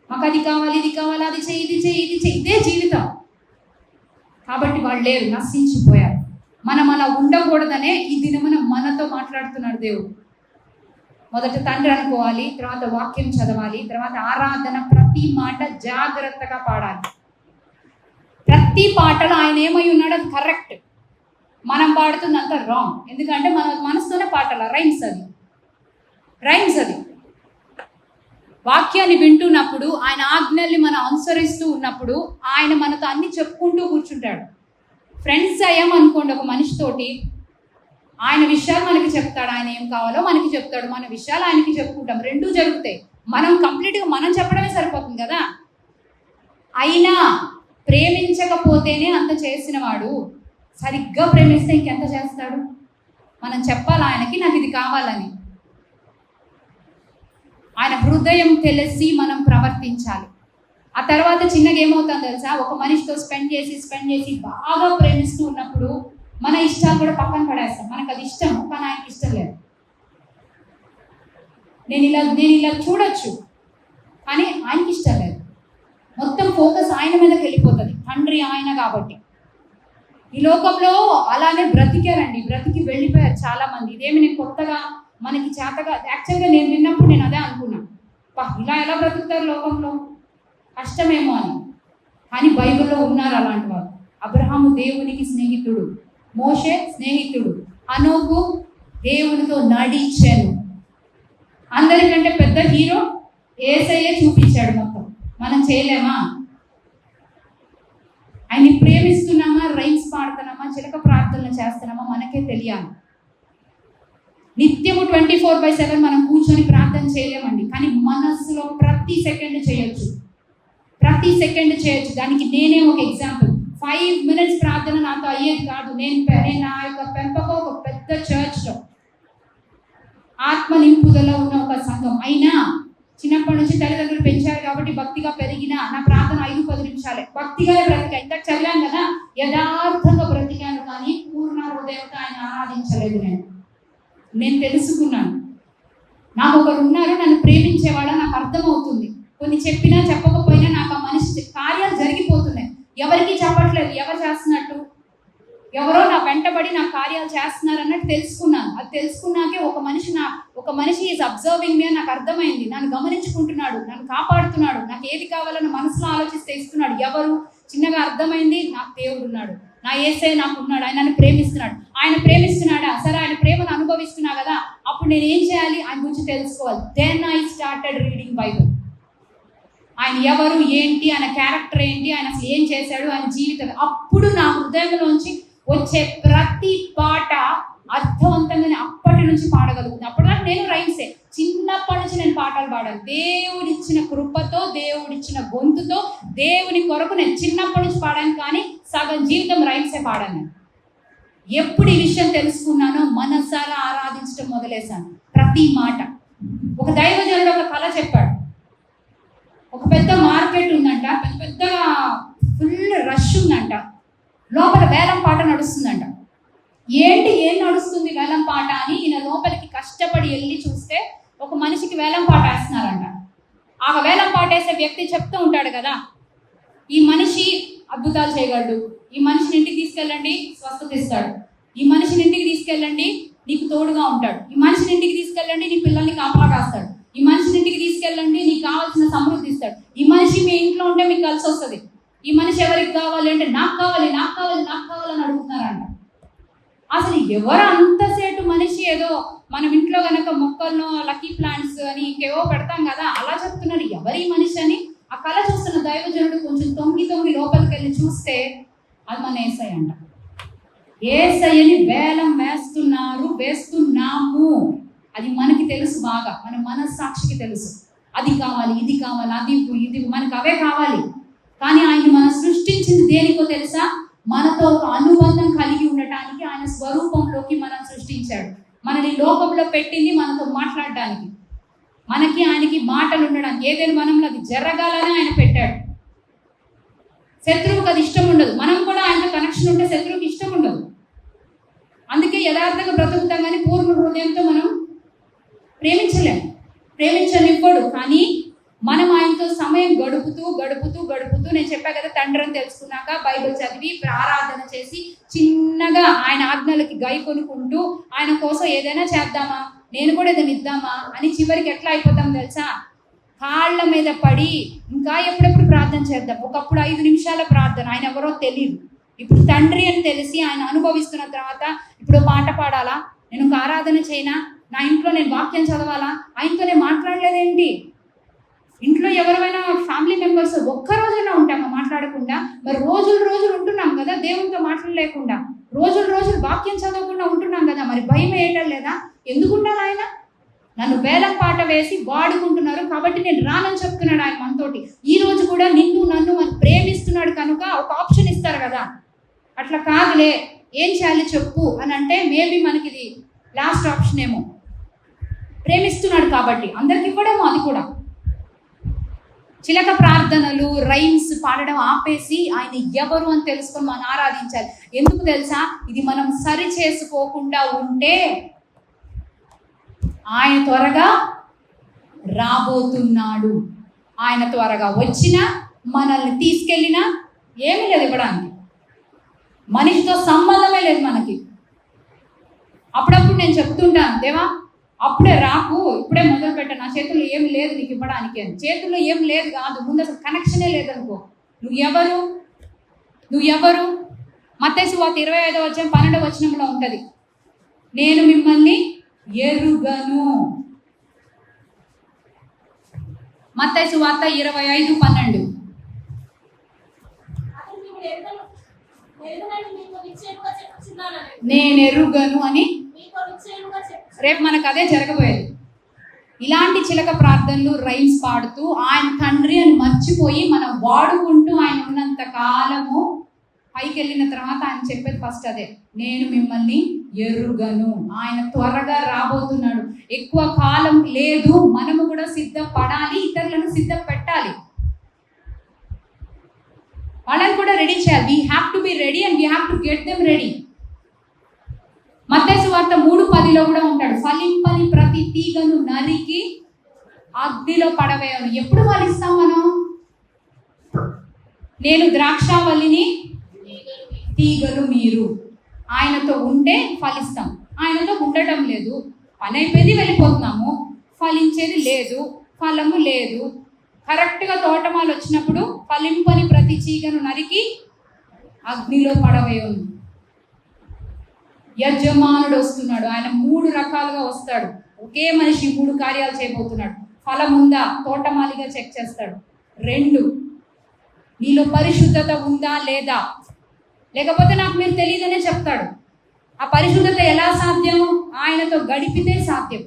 మాకు అది కావాలి, ఇది కావాలి, అది చెయ్యి, ఇది చెయ్యి, ఇది చెయ్యి, ఇదే జీవితం. కాబట్టి వాళ్ళు లేరు, నశించిపోయారు. మనం అలా ఉండకూడదనే ఈ దినమున మనతో మాట్లాడుతున్నాడు దేవుడు. మొదట తండ్రి అనుకోవాలి, తర్వాత వాక్యం చదవాలి, తర్వాత ఆరాధన. ప్రతి మాట జాగ్రత్తగా పాడాలి. ప్రతి పాటలో ఆయన ఏమై ఉన్నాడు అది కరెక్ట్, మనం పాడుతుంది అంతా రాంగ్. ఎందుకంటే మన మనసుతోనే పాటల రైమ్స్ అది. వాక్యాన్ని వింటున్నప్పుడు, ఆయన ఆజ్ఞల్ని మనం అనుసరిస్తూ ఉన్నప్పుడు ఆయన మనతో అన్ని చెప్పుకుంటూ కూర్చుంటాడు. ఫ్రెండ్స్ అయ్యామనుకోండి ఒక మనిషితోటి, ఆయన విషయాలు మనకి చెప్తాడు, ఆయన ఏం కావాలో మనకి చెప్తాడు, మన విషయాలు ఆయనకి చెప్పుకుంటాం, రెండూ జరుగుతాయి. మనం కంప్లీట్గా మనం చెప్పడమే సరిపోతుంది కదా. అయినా ప్రేమించకపోతేనే అంత చేసిన వాడు సరిగ్గా ప్రేమిస్తే ఇంకెంత చేస్తాడు? మనం చెప్పాలి ఆయనకి, నాకు ఇది కావాలని. ఆయన హృదయం తెలిసి మనం ప్రవర్తించాలి. ఆ తర్వాత చిన్నగా ఏమవుతుందో తెలుసా? ఒక మనిషితో స్పెండ్ చేసి బాగా ప్రేమిస్తూ ఉన్నప్పుడు మన ఇష్టాలు కూడా పక్కన పడేస్తాం. మనకు అది ఇష్టం, కానీ ఆయనకి ఇష్టం లేదు. నేను ఇలా చూడొచ్చు, కానీ ఆయనకి ఇష్టం లేదు. మొత్తం ఫోకస్ ఆయన మీదకి వెళ్ళిపోతుంది. తండ్రి ఆయన కాబట్టి. ఈ లోకంలో అలానే బ్రతికి వెళ్ళిపోయారు చాలా మంది. ఇదేమి నేను కొత్తగా మనకి చేతగా, యాక్చువల్గా నేను విన్నప్పుడు నేను అదే అనుకున్నా, ఇలా ఎలా బ్రతుకుతారు లోకంలో, కష్టమేమో అని. కానీ బైబిల్లో ఉన్నారు అలాంటి వారు. అబ్రహాము దేవునికి స్నేహితుడు, మోషే స్నేహితుడు, హనోకు దేవునితో నడిచాను. అందరికంటే పెద్ద హీరో యేసయ్యే చూపించాడు. మొత్తం మనం చేయలేమా? ఆయన్ని ప్రేమిస్తున్నామా, రైమ్స్ పాడుతున్నామా, చిలక ప్రార్థనలు చేస్తున్నామా మనకే తెలియాలి. నిత్యము 24/7 మనం కూర్చొని ప్రార్థన చేయలేమండి, కానీ మనస్సులో ప్రతి సెకండ్ చేయొచ్చు. దానికి నేనే ఒక ఎగ్జాంపుల్. 5 minutes ప్రార్థన నాతో అయ్యేది కాదు. నేను నా యొక్క పెంపకం ఒక పెద్ద చర్చ్లో ఆత్మ నింపుదల ఉన్న ఒక సంఘం అయినా, చిన్నప్పటి నుంచి తల్లిదండ్రులు పెంచారు కాబట్టి భక్తిగా పెరిగిన నా ప్రార్థన 5-10 నిమిషాలే. భక్తిగానే బ్రతికా. ఇంతకు చదివాను కదా, యథార్థంగా బ్రతికాను, కానీ పూర్ణ హృదయంతో ఆయన ఆరాధించలేదు. నేను తెలుసుకున్నాను, నాకు ఒకరు ఉన్నారు నన్ను ప్రేమించేవాళ్ళ, నాకు అర్థమవుతుంది. కొన్ని చెప్పినా చెప్పకపోయినా నాకు ఆ మనిషి కార్యాలు జరిగిపోతున్నాయి. ఎవరికి చెప్పట్లేదు ఎవరు చేస్తున్నట్టు, ఎవరో నా వెంటబడి నా కార్యాలు చేస్తున్నారు అన్నట్టు తెలుసుకున్నాను. అది తెలుసుకున్నాకే ఒక మనిషి ఈజ్ అబ్జర్వింగ్ మీ అని నాకు అర్థమైంది. నన్ను గమనించుకుంటున్నాడు, నన్ను కాపాడుతున్నాడు, నాకు ఏది కావాలని మనసులో ఆలోచిస్తే ఇస్తున్నాడు. ఎవరు? చిన్నగా అర్థమైంది, నాకు దేవుడు ఉన్నాడు, నా యేసే నాకు ఉన్నాడు, ఆయన నన్ను ప్రేమిస్తున్నాడు. ఆయన ప్రేమిస్తున్నాడా? సరే, ఆయన ప్రేమను అనుభవిస్తున్నా కదా, అప్పుడు నేను ఏం చేయాలి? ఆయన గురించి తెలుసుకోవాలి. Then I started reading Bible. ఆయన ఎవరు, ఏంటి, ఆయన క్యారెక్టర్ ఏంటి, ఆయన అసలు ఏం చేశాడు, ఆయన జీవితం. అప్పుడు నా హృదయంలోంచి వచ్చే ప్రతి పాట అర్థవంతంగానే అప్పటి నుంచి పాడగలుగుతుంది. అప్పటిదాకా నేను రైమ్సే, చిన్నప్పటి నుంచి నేను పాటలు పాడాను. దేవుడిచ్చిన కృపతో, దేవుడిచ్చిన గొంతుతో, దేవుని కొరకు నేను చిన్నప్పటి నుంచి పాడాను, కానీ సగం జీవితం రైమ్సే పాడాను. ఎప్పుడు ఈ విషయం తెలుసుకున్నానో మనసారా ఆరాధించడం మొదలేశాను. ప్రతి మాట. ఒక దైవజనుడు ఒక కళ చెప్పాడు. ఒక పెద్ద మార్కెట్ ఉందంట, పెద్దగా ఫుల్ రష్ ఉందంట, లోపల వేలం పాట నడుస్తుందంట. ఏం నడుస్తుంది వేలం పాట అని ఈయన లోపలికి కష్టపడి వెళ్ళి చూస్తే ఒక మనిషికి వేలం పాట వేస్తున్నారంట. ఆ వేలం పాట వేసే వ్యక్తి చెప్తూ ఉంటాడు కదా, ఈ మనిషి అద్భుతాలు చేయగలడు, ఈ మనిషిని ఇంటికి తీసుకెళ్ళండి స్వస్థత ఇస్తాడు, ఈ మనిషిని ఇంటికి తీసుకెళ్ళండి నీకు తోడుగా ఉంటాడు, ఈ మనిషిని ఇంటికి తీసుకెళ్ళండి నీ పిల్లల్ని కాపలా కాస్తాడు, ఈ మనిషిని ఇంటికి తీసుకెళ్ళండి నీకు కావాల్సిన సమృద్ధి ఇస్తాడు, ఈ మనిషి మీ ఇంట్లో ఉంటే మీకు కలిసి వస్తుంది, ఈ మనిషి ఎవరికి కావాలి అంటే నాకు కావాలి అని అడుగుతున్నారంట. అసలు ఎవరు అంతసేటు మనిషి ఏదో మనం ఇంట్లో కనుక మొక్కలను లక్కీ ప్లాంట్స్ అని ఇంకేవో పెడతాం కదా, అలా చెప్తున్నారు. ఎవరి మనిషి అని ఆ కళ చూస్తున్న దైవజనుడు కొంచెం తొంగి లోపలికి వెళ్ళి చూస్తే అది మన యేసయ్య అంట. యేసయ్యని వేలం వేస్తున్నాము. అది మనకి తెలుసు బాగా, మన మనస్సాక్షికి తెలుసు. అది కావాలి, ఇది కావాలి, ఇది మనకు అవే కావాలి. కానీ ఆయన మనం సృష్టించింది దేనికో తెలుసా? మనతో ఒక అనుబంధం కలిగి ఉండటానికి. ఆయన స్వరూపంలోకి మనం సృష్టించాడు. మనని లోకంలో పెట్టింది మనతో మాట్లాడడానికి, మనకి ఆయనకి మాటలు ఉండడానికి. ఏదైనా మనంలో అది జరగాలని ఆయన పెట్టాడు. శత్రువుకి అది ఇష్టం ఉండదు. మనం కూడా ఆయనతో కనెక్షన్ ఉంటే శత్రువుకి ఇష్టం ఉండదు. అందుకే యథార్థంగా బ్రతుకుతాం, కానీ పూర్ణ హృదయంతో మనం ప్రేమించనివ్వడు. కానీ మనం ఆయనతో సమయం గడుపుతూ నేను చెప్పా కదా, తండ్రి అని తెలుసుకున్నాక బైబిల్ చదివి ఆరాధన చేసి చిన్నగా ఆయన ఆజ్ఞలకి గై కొనుక్కుంటూ ఆయన కోసం ఏదైనా చేద్దామా, నేను కూడా ఏదైనా ఇద్దామా అని చివరికి ఎట్లా అయిపోతాం తెలుసా? కాళ్ళ మీద పడి ఇంకా ఎప్పుడెప్పుడు ప్రార్థన చేద్దాం. ఒకప్పుడు 5 నిమిషాల ప్రార్థన, ఆయన ఎవరో తెలియదు. ఇప్పుడు తండ్రి అని తెలిసి ఆయన అనుభవిస్తున్న తర్వాత ఇప్పుడు పాట పాడాలా, నేను ఇంకా ఆరాధన చేయనా, నా ఇంట్లో నేను వాక్యం చదవాలా, ఆయనతో నేను మాట్లాడలేదేంటి? ఇంట్లో ఎవరైనా ఫ్యామిలీ మెంబర్స్ ఒక్కరోజైనా ఉంటామా మాట్లాడకుండా? మరి రోజులు ఉంటున్నాం కదా దేవునితో మాట్లాడలేకుండా, రోజులు వాక్యం చదవకుండా ఉంటున్నాం కదా, మరి భయం వేయటం లేదా? ఎందుకు ఉండాలి? ఆయన నన్ను వేలం పాట వేసి వాడుకుంటున్నారు కాబట్టి నేను రానని చెప్తున్నాడు ఆయన మనతోటి. ఈ రోజు కూడా నన్ను ప్రేమిస్తున్నాడు కనుక ఒక ఆప్షన్ ఇస్తారు కదా, అట్లా కాదులే ఏం చేయాలి చెప్పు అని అంటే మేబీ మనకి ఇది లాస్ట్ ఆప్షన్ ఏమో. ప్రేమిస్తున్నాడు కాబట్టి అందరికి ఇవ్వడేమో. అది కూడా చిలక ప్రార్థనలు రైమ్స్ పాడడం ఆపేసి ఆయన ఎవరు అని తెలుసుకొని మనం ఆరాధించాలి. ఎందుకు తెలుసా? ఇది మనం సరి చేసుకోకుండా ఉంటే ఆయన త్వరగా రాబోతున్నాడు. ఆయన త్వరగా వచ్చినా మనల్ని తీసుకెళ్ళినా ఏమీ లేదు ఇవ్వడానికి. మనిషితో సంబంధమే లేదు మనకి. అప్పుడప్పుడు నేను చెప్తుంటాను, దేవా అప్పుడే రాకు, ఇప్పుడే మొదలు పెట్టాను, నా చేతుల్లో ఏం లేదు నీకు ఇవ్వడానికి అని. చేతుల్లో ఏం లేదు కాదు, ముందు అసలు కనెక్షనే లేదనుకో. నువ్వు ఎవరు? మత్తయి సువార్త 25వ అధ్యాయం 12వ వచనంలో ఉంటుంది, నేను మిమ్మల్ని ఎరుగను. మత్తయి సువార్త 25:12. నేను ఎరుగను అని రేపు మనకు అదే జరగబోయేది. ఇలాంటి చిలక ప్రార్థనలు రైమ్స్ పాడుతూ ఆయన తండ్రి అని మర్చిపోయి మనం వాడుకుంటూ ఆయన ఉన్నంత కాలము పైకి వెళ్ళిన తర్వాత ఆయన చెప్పేది ఫస్ట్ అదే, నేను మిమ్మల్ని ఎరుగను. ఆయన త్వరగా రాబోతున్నాడు, ఎక్కువ కాలం లేదు. మనము కూడా సిద్ధపడాలి, ఇతరులను సిద్ధపెట్టాలి, వాళ్ళని కూడా రెడీ చేయాలి. We have to be ready and we have to get them ready. మత్తయి సువార్త 3:10లో కూడా ఉంటాడు, ఫలింపని ప్రతి తీగను నరికి అగ్నిలో పడవేయను. ఎప్పుడు ఫలిస్తాం మనం? నేను ద్రాక్షావల్లిని, తీగలు మీరు. ఆయనతో ఉంటే ఫలిస్తాం. ఆయనతో ఉండటం లేదు, పని అయిపోయింది, వెళ్ళిపోతున్నాము, ఫలించేది లేదు, ఫలము లేదు. కరెక్ట్గా తోటమాలు వచ్చినప్పుడు ఫలింపని ప్రతి తీగను నరికి అగ్నిలో పడవేయను. యజమానుడు వస్తున్నాడు, ఆయన 3 రకాలుగా వస్తాడు. ఒకే మనిషి 3 కార్యాలు చేయబోతున్నాడు. ఫలం ఉందా, తోటమాలిగా చెక్ చేస్తాడు. 2, నీలో పరిశుద్ధత ఉందా లేదా, లేకపోతే నాకు మీరు తెలియదనే చెప్తాడు. ఆ పరిశుద్ధత ఎలా సాధ్యం? ఆయనతో గడిపితే సాధ్యం.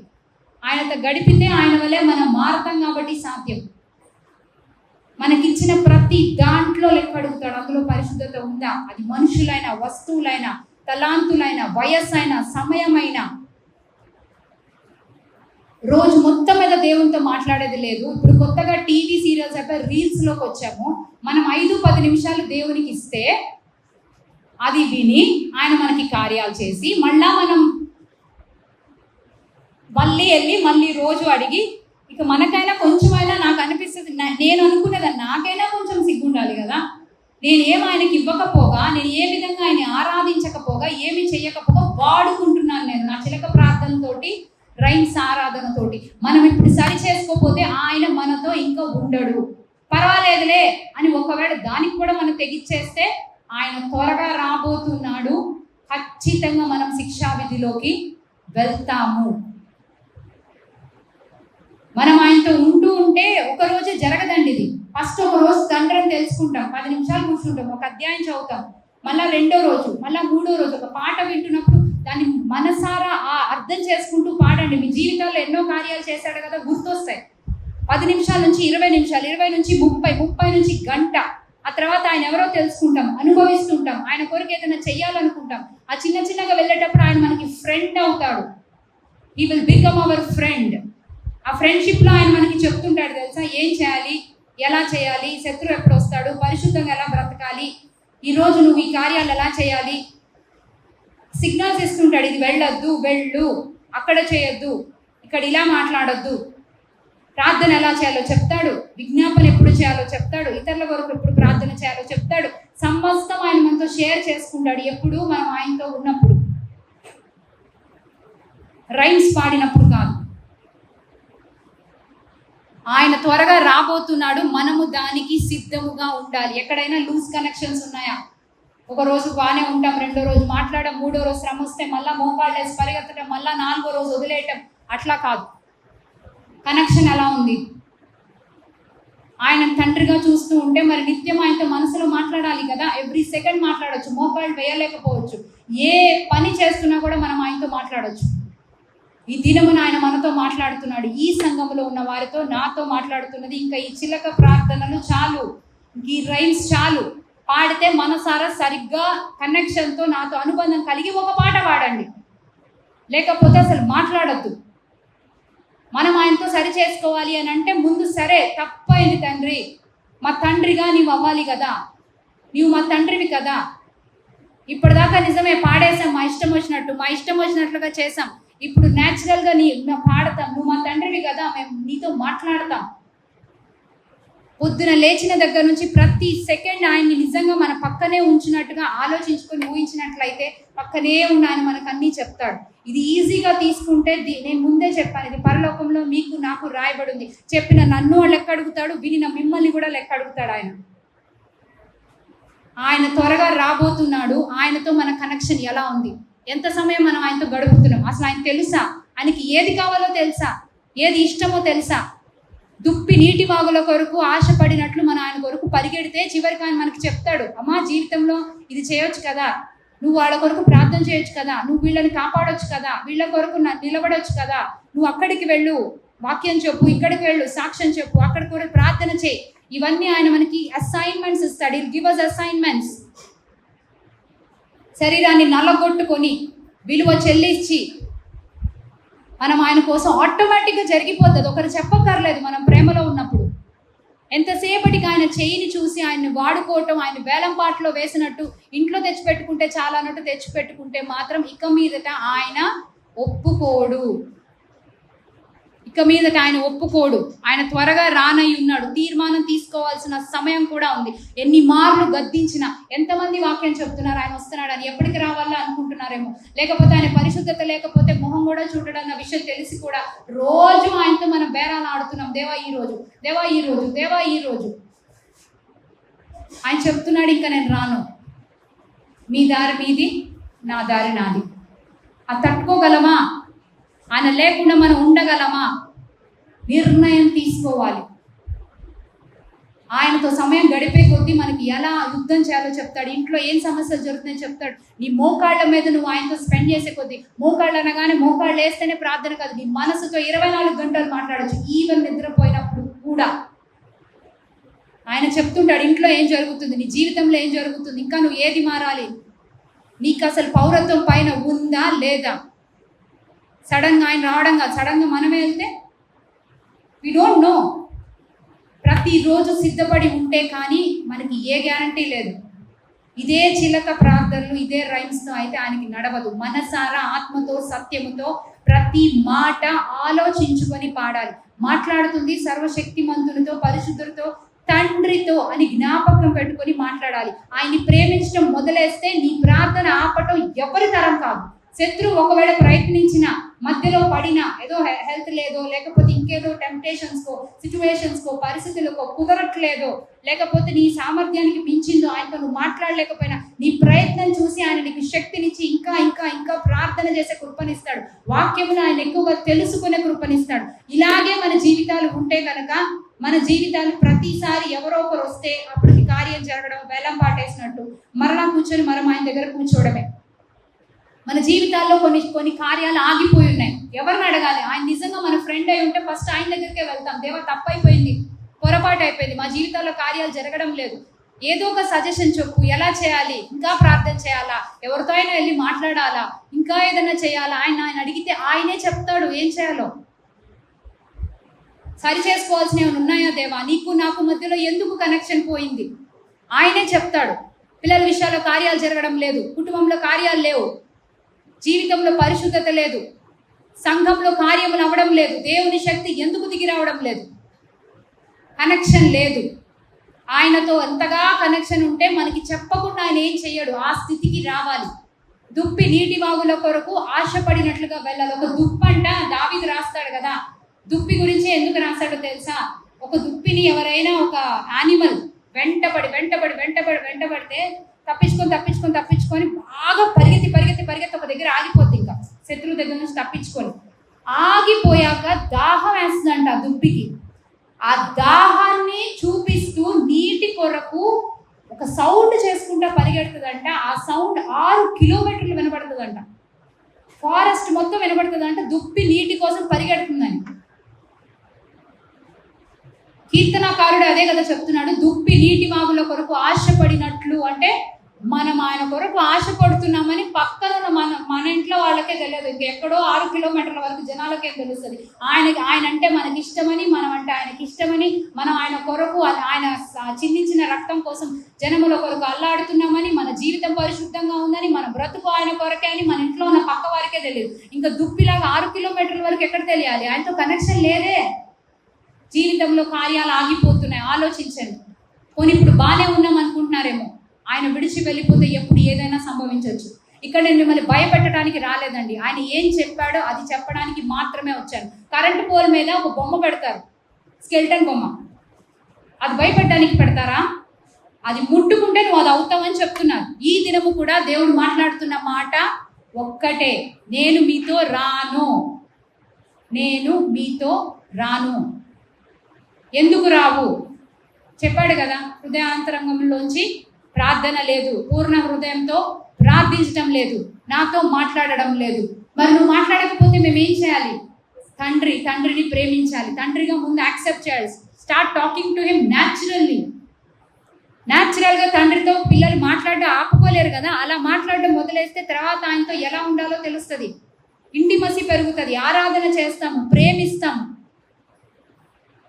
ఆయనతో గడిపితే ఆయన వల్లే మనం మారుతాం కాబట్టి సాధ్యం. మనకిచ్చిన ప్రతి దాంట్లో లెక్క అడుగుతాడు, అందులో పరిశుద్ధత ఉందా? అది మనుషులైన, వస్తువులైన, తలాంతులైన, వయస్సైన, సమయమైన. రోజు మొత్తం మీద దేవునితో మాట్లాడేది లేదు. ఇప్పుడు కొత్తగా టీవీ సీరియల్స్ అయిపోయి రీల్స్లోకి వచ్చాము. మనం 5-10 నిమిషాలు దేవునికి ఇస్తే అది విని ఆయన మనకి కార్యాలు చేసి మళ్ళా మనం మళ్ళీ రోజు అడిగి, ఇక మనకైనా కొంచెమైనా నాకు అనిపిస్తుంది, నేను అనుకునేది నాకైనా కొంచెం సిగ్గుండాలి కదా. నేను ఏం ఆయనకి ఇవ్వకపోగా, నేను ఏ విధంగా ఆయన ఆరాధించకపోగా, ఏమి చెయ్యకపోగా వాడుకుంటున్నాను నేను నా చిలక ప్రార్థనతోటి, రైమ్స్ ఆరాధనతోటి. మనం ఇప్పుడు సరి చేసుకోకపోతే ఆయన మనతో ఇంకా ఉండడు. పర్వాలేదులే అని ఒకవేళ దానికి కూడా మనం తెగిచ్చేస్తే ఆయన త్వరగా రాబోతున్నాడు, ఖచ్చితంగా మనం శిక్షావిధిలోకి వెళ్తాము. మనం ఆయనతో ఉంటే ఒక రోజే జరగదండి ఇది. ఫస్ట్ ఒక రోజు తండ్రిని తెలుసుకుంటాం, 10 నిమిషాలు కూర్చుంటాం, ఒక అధ్యాయం చదువుతాం, మళ్ళీ 2వ రోజు, మళ్ళీ 3వ రోజు ఒక పాట వింటున్నప్పుడు దాన్ని మనసారా అర్థం చేసుకుంటూ పాడండి. మీ జీవితాల్లో ఎన్నో కార్యాలు చేశాడు కదా, గుర్తొస్తాయి. 10 నిమిషాల నుంచి 20 నిమిషాలు, 20 నుంచి 30, 30 నుంచి గంట. ఆ తర్వాత ఆయన ఎవరో తెలుసుకుంటాం, అనుభవిస్తుంటాం, ఆయన కొరకు ఏదైనా చెయ్యాలనుకుంటాం. ఆ చిన్నగా వెళ్ళేటప్పుడు ఆయన మనకి ఫ్రెండ్ అవుతాడు. He will become our friend. ఆ ఫ్రెండ్షిప్లో ఆయన మనకి చెప్తుంటాడు తెలుసా, ఏం చేయాలి, ఎలా చేయాలి, శత్రువు ఎప్పుడు వస్తాడు, పరిశుద్ధంగా ఎలా బ్రతకాలి, ఈరోజు నువ్వు ఈ కార్యాలు ఎలా చేయాలి, సిగ్నల్స్ ఇస్తుంటాడు. ఇది వెళ్ళొద్దు, వెళ్ళు, అక్కడ చేయొద్దు, ఇక్కడ ఇలా మాట్లాడొద్దు, ప్రార్థన ఎలా చేయాలో చెప్తాడు, విజ్ఞాపన ఎప్పుడు చేయాలో చెప్తాడు, ఇతరుల కొరకు ఎప్పుడు ప్రార్థన చేయాలో చెప్తాడు. సమస్తం ఆయన మనతో షేర్ చేసుకుంటాడు ఎప్పుడు మనం ఆయనతో ఉన్నప్పుడు, రైమ్స్ పాడినప్పుడు కాదు. ఆయన త్వరగా రాబోతున్నాడు, మనము దానికి సిద్ధముగా ఉండాలి. ఎక్కడైనా లూజ్ కనెక్షన్స్ ఉన్నాయా? ఒక రోజు బాగానే ఉంటాం, 2వ రోజు మాట్లాడడం, 3వ రోజు శ్రమ వస్తే మళ్ళీ మోకాళ్ళు వేసి పరిగెత్తడం, మళ్ళీ 4వ రోజు వదిలేయటం, అట్లా కాదు. కనెక్షన్ ఎలా ఉంది? ఆయన తండ్రిగా చూస్తూ ఉంటే మరి నిత్యం ఆయనతో మనసులో మాట్లాడాలి కదా. ఎవ్రీ సెకండ్ మాట్లాడచ్చు, మోకాళ్ళు వేయలేకపోవచ్చు, ఏ పని చేస్తున్నా కూడా మనం ఆయనతో మాట్లాడచ్చు. ఈ దినమున ఆయన మనతో మాట్లాడుతున్నాడు. ఈ సంఘంలో ఉన్న వారితో, నాతో మాట్లాడుతున్నది. ఇంకా ఈ చిలక ప్రార్థనలు చాలు, ఈ రైమ్స్ చాలు. పాడితే మనసారా సరిగ్గా కనెక్షన్తో నాతో అనుబంధం కలిగి ఒక పాట పాడండి, లేకపోతే అసలు మాట్లాడద్దు. మనం ఆయనతో సరి చేసుకోవాలి అని అంటే ముందు సరే తప్పైంది తండ్రి, మా తండ్రిగా నీవు అవ్వాలి కదా, నీవు మా తండ్రివి కదా. ఇప్పటిదాకా నిజమే పాడేసాం, మా ఇష్టం వచ్చినట్లుగా చేసాం. ఇప్పుడు న్యాచురల్గా పాడతాం, నువ్వు మా తండ్రివి కదా, మేము నీతో మాట్లాడతాం. పొద్దున లేచిన దగ్గర నుంచి ప్రతి సెకండ్ ఆయన్ని నిజంగా మన పక్కనే ఉంచినట్టుగా ఆలోచించుకొని ఊహించినట్లయితే పక్కనే ఉన్న ఆయన మనకు అన్నీ చెప్తాడు. ఇది ఈజీగా తీసుకుంటే నేను ముందే చెప్పాను, ఇది పరలోకంలో మీకు నాకు రాయబడి ఉంది. చెప్పిన నన్ను లెక్క అడుగుతాడు, వినిన మిమ్మల్ని కూడా లెక్క అడుగుతాడు. ఆయన త్వరగా రాబోతున్నాడు. ఆయనతో మన కనెక్షన్ ఎలా ఉంది, ఎంత సమయం మనం ఆయనతో గడుపుతున్నాం, అసలు ఆయన తెలుసా, ఆయనకి ఏది కావాలో తెలుసా, ఏది ఇష్టమో తెలుసా. దుప్పి నీటి వాగుల కొరకు ఆశపడినట్లు మనం ఆయన కొరకు పరిగెడితే చివరికి ఆయన మనకి చెప్తాడు, అమ్మా జీవితంలో ఇది చేయొచ్చు కదా, నువ్వు వాళ్ళ కొరకు ప్రార్థన చేయొచ్చు కదా, నువ్వు వీళ్ళని కాపాడొచ్చు కదా, వీళ్ళ కొరకు నిలబడొచ్చు కదా, నువ్వు అక్కడికి వెళ్ళు, వాక్యం చెప్పు, ఇక్కడికి వెళ్ళు, సాక్ష్యం చెప్పు, అక్కడి కొరకు ప్రార్థన చేయి. ఇవన్నీ ఆయన మనకి అసైన్మెంట్స్ ఇస్తాడు. ఇల్ గివ్ us అసైన్మెంట్స్. శరీరాన్ని నల్లగొట్టుకొని విలువ చెల్లించి మనం ఆయన కోసం ఆటోమేటిక్గా జరిగిపోతుంది. ఒకరు చెప్పక్కర్లేదు. మనం ప్రేమలో ఉన్నప్పుడు ఎంతసేపటికి ఆయన చెయ్యిని చూసి ఆయన్ని వాడుకోవటం, ఆయన వేలంపాట్లో వేసినట్టు ఇంట్లో తెచ్చిపెట్టుకుంటే చాలా అన్నట్టు తెచ్చిపెట్టుకుంటే మాత్రం ఇక మీదట ఆయన ఒప్పుకోడు. ఇక మీదట ఆయన ఒప్పుకోడు. ఆయన త్వరగా రానై ఉన్నాడు. తీర్మానం తీసుకోవాల్సిన సమయం కూడా ఉంది. ఎన్ని మార్లు గద్దించినా, ఎంతమంది వాక్యం చెప్తున్నారు ఆయన వస్తున్నాడని, ఎప్పటికి రావాలా అనుకుంటున్నారేమో, లేకపోతే ఆయన పరిశుద్ధత లేకపోతే మొహం కూడా చూడడన్న విషయం తెలిసి కూడా రోజు ఆయనతో మనం బేరాలు ఆడుతున్నాం. దేవా ఈ రోజు, దేవా ఈ రోజు, దేవా ఈ రోజు. ఆయన చెప్తున్నాడు, ఇంకా నేను రాను, మీ దారి మీది, నా దారి నాది. అది తట్టుకోగలమా? ఆయన లేకుండా మనం ఉండగలమా? నిర్ణయం తీసుకోవాలి. ఆయనతో సమయం గడిపే కొద్దీ మనకి ఎలా యుద్ధం చేయాలో చెప్తాడు. ఇంట్లో ఏం సమస్యలు జరుగుతున్నాయో చెప్తాడు. నీ మోకాళ్ళ మీద నువ్వు ఆయనతో స్పెండ్ చేసే కొద్దీ, మోకాళ్ళు అనగానే మోకాళ్ళు వేస్తేనే ప్రార్థన కాదు, నీ మనసుతో 24 గంటలు మాట్లాడచ్చు, ఈవెన్ నిద్రపోయినప్పుడు కూడా. ఆయన చెప్తుంటాడు, ఇంట్లో ఏం జరుగుతుంది, నీ జీవితంలో ఏం జరుగుతుంది, ఇంకా నువ్వు ఏది మారాలి, నీకు అసలు పౌరత్వం పైన ఉందా లేదా. సడన్గా ఆయన రావడం కాదు, సడన్గా మనమే వెళ్తే వి డోంట్ నో. ప్రతిరోజు సిద్ధపడి ఉంటే కానీ మనకి ఏ గ్యారంటీ లేదు. ఇదే చిలక ప్రార్థనలు, ఇదే రైమ్స్తో అయితే ఆయనకి నడవదు. మనసారా ఆత్మతో సత్యముతో ప్రతి మాట ఆలోచించుకొని పాడాలి. మాట్లాడుతుంది సర్వశక్తిమంతునితో, పరిశుద్ధులతో, తండ్రితో అని జ్ఞాపకం పెట్టుకొని మాట్లాడాలి. ఆయన్ని ప్రేమించడం మొదలేస్తే నీ ప్రార్థన ఆపటం ఎవరి తరం కాదు. శత్రువు ఒకవేళ ప్రయత్నించిన, మధ్యలో పడినా, ఏదో హెల్త్ లేదో, లేకపోతే ఇంకేదో టెంప్టేషన్స్కో, సిచ్యువేషన్స్కో, పరిస్థితులకో కుదరట్లేదో, లేకపోతే నీ సామర్థ్యానికి మించిందో ఆయనతో నువ్వు మాట్లాడలేకపోయినా, నీ ప్రయత్నం చూసి ఆయన నీకు శక్తినిచ్చి ఇంకా ఇంకా ఇంకా ప్రార్థన చేసే కృపనిస్తాడు. వాక్యమును ఆయన ఎక్కువగా తెలుసుకునే కృపనిస్తాడు. ఇలాగే మన జీవితాలు ఉంటే కనుక మన జీవితాలు ప్రతిసారి ఎవరో ఒకరు వస్తే అప్పటికి కార్యం జరగడం, వేలం పాటేసినట్టు మరలా కూర్చొని మనం ఆయన దగ్గర కూర్చోవడమే. మన జీవితాల్లో కొన్ని కార్యాలు ఆగిపోయి ఉన్నాయి. ఎవరిని అడగాలి? ఆయన నిజంగా మన ఫ్రెండ్ అయి ఉంటే ఫస్ట్ ఆయన దగ్గరికే వెళ్తాం. దేవా తప్పైపోయింది, పొరపాటు అయిపోయింది, మా జీవితాల్లో కార్యాలు జరగడం లేదు, ఏదో ఒక సజెషన్ చెప్పు, ఎలా చేయాలి, ఇంకా ప్రార్థన చేయాలా, ఎవరితో అయినా వెళ్ళి మాట్లాడాలా, ఇంకా ఏదైనా చేయాలా. ఆయన అడిగితే ఆయనే చెప్తాడు ఏం చేయాలో. సరి చేసుకోవాల్సినవి ఏమైనా ఉన్నాయా దేవా, నీకు నాకు మధ్యలో ఎందుకు కనెక్షన్ పోయింది, ఆయనే చెప్తాడు. పిల్లల విషయాల్లో కార్యాలు జరగడం లేదు, కుటుంబంలో కార్యాలు లేవు, జీవితంలో పరిశుద్ధత లేదు, సంఘంలో కార్యములు అవ్వడం లేదు, దేవుని శక్తి ఎందుకు దిగి రావడం లేదు, కనెక్షన్ లేదు. ఆయనతో ఎంతగా కనెక్షన్ ఉంటే మనకి చెప్పకుండా ఆయన ఏం చెయ్యడు. ఆ స్థితికి రావాలి. దుప్పి నీటి వాగుల కొరకు ఆశపడినట్లుగా వెళ్ళాలి. ఒక దుప్పంట దావీదు రాస్తాడు కదా, దుప్పి గురించి ఎందుకు రాస్తాడో తెలుసా? ఒక దుప్పిని ఎవరైనా ఒక యానిమల్ వెంటబడితే తప్పించుకొని బాగా పరిగెత్తి ఒక దగ్గర ఆగిపోద్ది. ఇంకా శత్రువు దగ్గర నుంచి తప్పించుకొని ఆగిపోయాక దాహం వేస్తుందంట ఆ దుప్పికి. ఆ దాహాన్ని చూపిస్తూ నీటి కొరకు ఒక సౌండ్ చేసుకుంటా పరిగెడుతుందంట. ఆ సౌండ్ 6 కిలోమీటర్లు వినబడుతుందంట. ఫారెస్ట్ మొత్తం వినబడుతుందంట. దుప్పి నీటి కోసం పరిగెడుతుందని. కీర్తనాకారుడు అదే కదా చెప్తున్నాడు, దుప్పి నీటి వాగుల కొరకు ఆశపడినట్లు. అంటే మనం ఆయన కొరకు ఆశపడుతున్నామని పక్కన మన ఇంట్లో వాళ్ళకే తెలియదు, ఇంకెక్కడో 6 కిలోమీటర్ల వరకు జనాలకే తెలుస్తుంది. ఆయన అంటే మనకి ఇష్టమని, మనం అంటే ఆయనకి ఇష్టమని, మనం ఆయన కొరకు ఆయన చిందించిన రక్తం కోసం జనముల కొరకు అల్లాడుతున్నామని, మన జీవితం పరిశుద్ధంగా ఉందని, మన బ్రతుకు ఆయన కొరకే అని మన ఇంట్లో ఉన్న పక్క వారికే తెలియదు. ఇంకా దుప్పిలాగా 6 కిలోమీటర్ల వరకు ఎక్కడ తెలియాలి? ఆయనతో కనెక్షన్ లేదే. జీవితంలో కార్యాలు ఆగిపోతున్నాయి. ఆలోచించండి. పోనీ ఇప్పుడు బాగానే ఉన్నాం అనుకుంటున్నారేమో, ఆయన విడిచి వెళ్ళిపోతే ఎప్పుడు ఏదైనా సంభవించవచ్చు. ఇక్కడ నేను మిమ్మల్ని భయపెట్టడానికి రాలేదండి. ఆయన ఏం చెప్పాడో అది చెప్పడానికి మాత్రమే వచ్చాను. కరెంటు పోల్ మీద ఒక బొమ్మ పెడతారు, స్కెల్టన్ బొమ్మ. అది భయపెట్టడానికి పెడతారా? అది ముట్టుకుంటే నువ్వు అది అవుతావని చెప్తున్నారు. ఈ దినము కూడా దేవుడు మాట్లాడుతున్న మాట ఒక్కటే, నేను మీతో రాను. నేను మీతో రాను. ఎందుకు రావు? చెప్పాడు కదా, హృదయాంతరంగంలోంచి ప్రార్థన లేదు, పూర్ణ హృదయంతో ప్రార్థించడం లేదు, నాతో మాట్లాడడం లేదు. మరి నువ్వు మాట్లాడకపోతే మేము ఏం చేయాలి? తండ్రిని ప్రేమించాలి, తండ్రిగా ముందు యాక్సెప్ట్ చేయాలి. స్టార్ట్ టాకింగ్ టు హిమ్ న్యాచురల్గా. తండ్రితో పిల్లలు మాట్లాడడం ఆపుకోలేరు కదా, అలా మాట్లాడడం మొదలేస్తే తర్వాత ఆయనతో ఎలా ఉండాలో తెలుస్తుంది. ఇంటిమసి పెరుగుతుంది, ఆరాధన చేస్తాము, ప్రేమిస్తాము,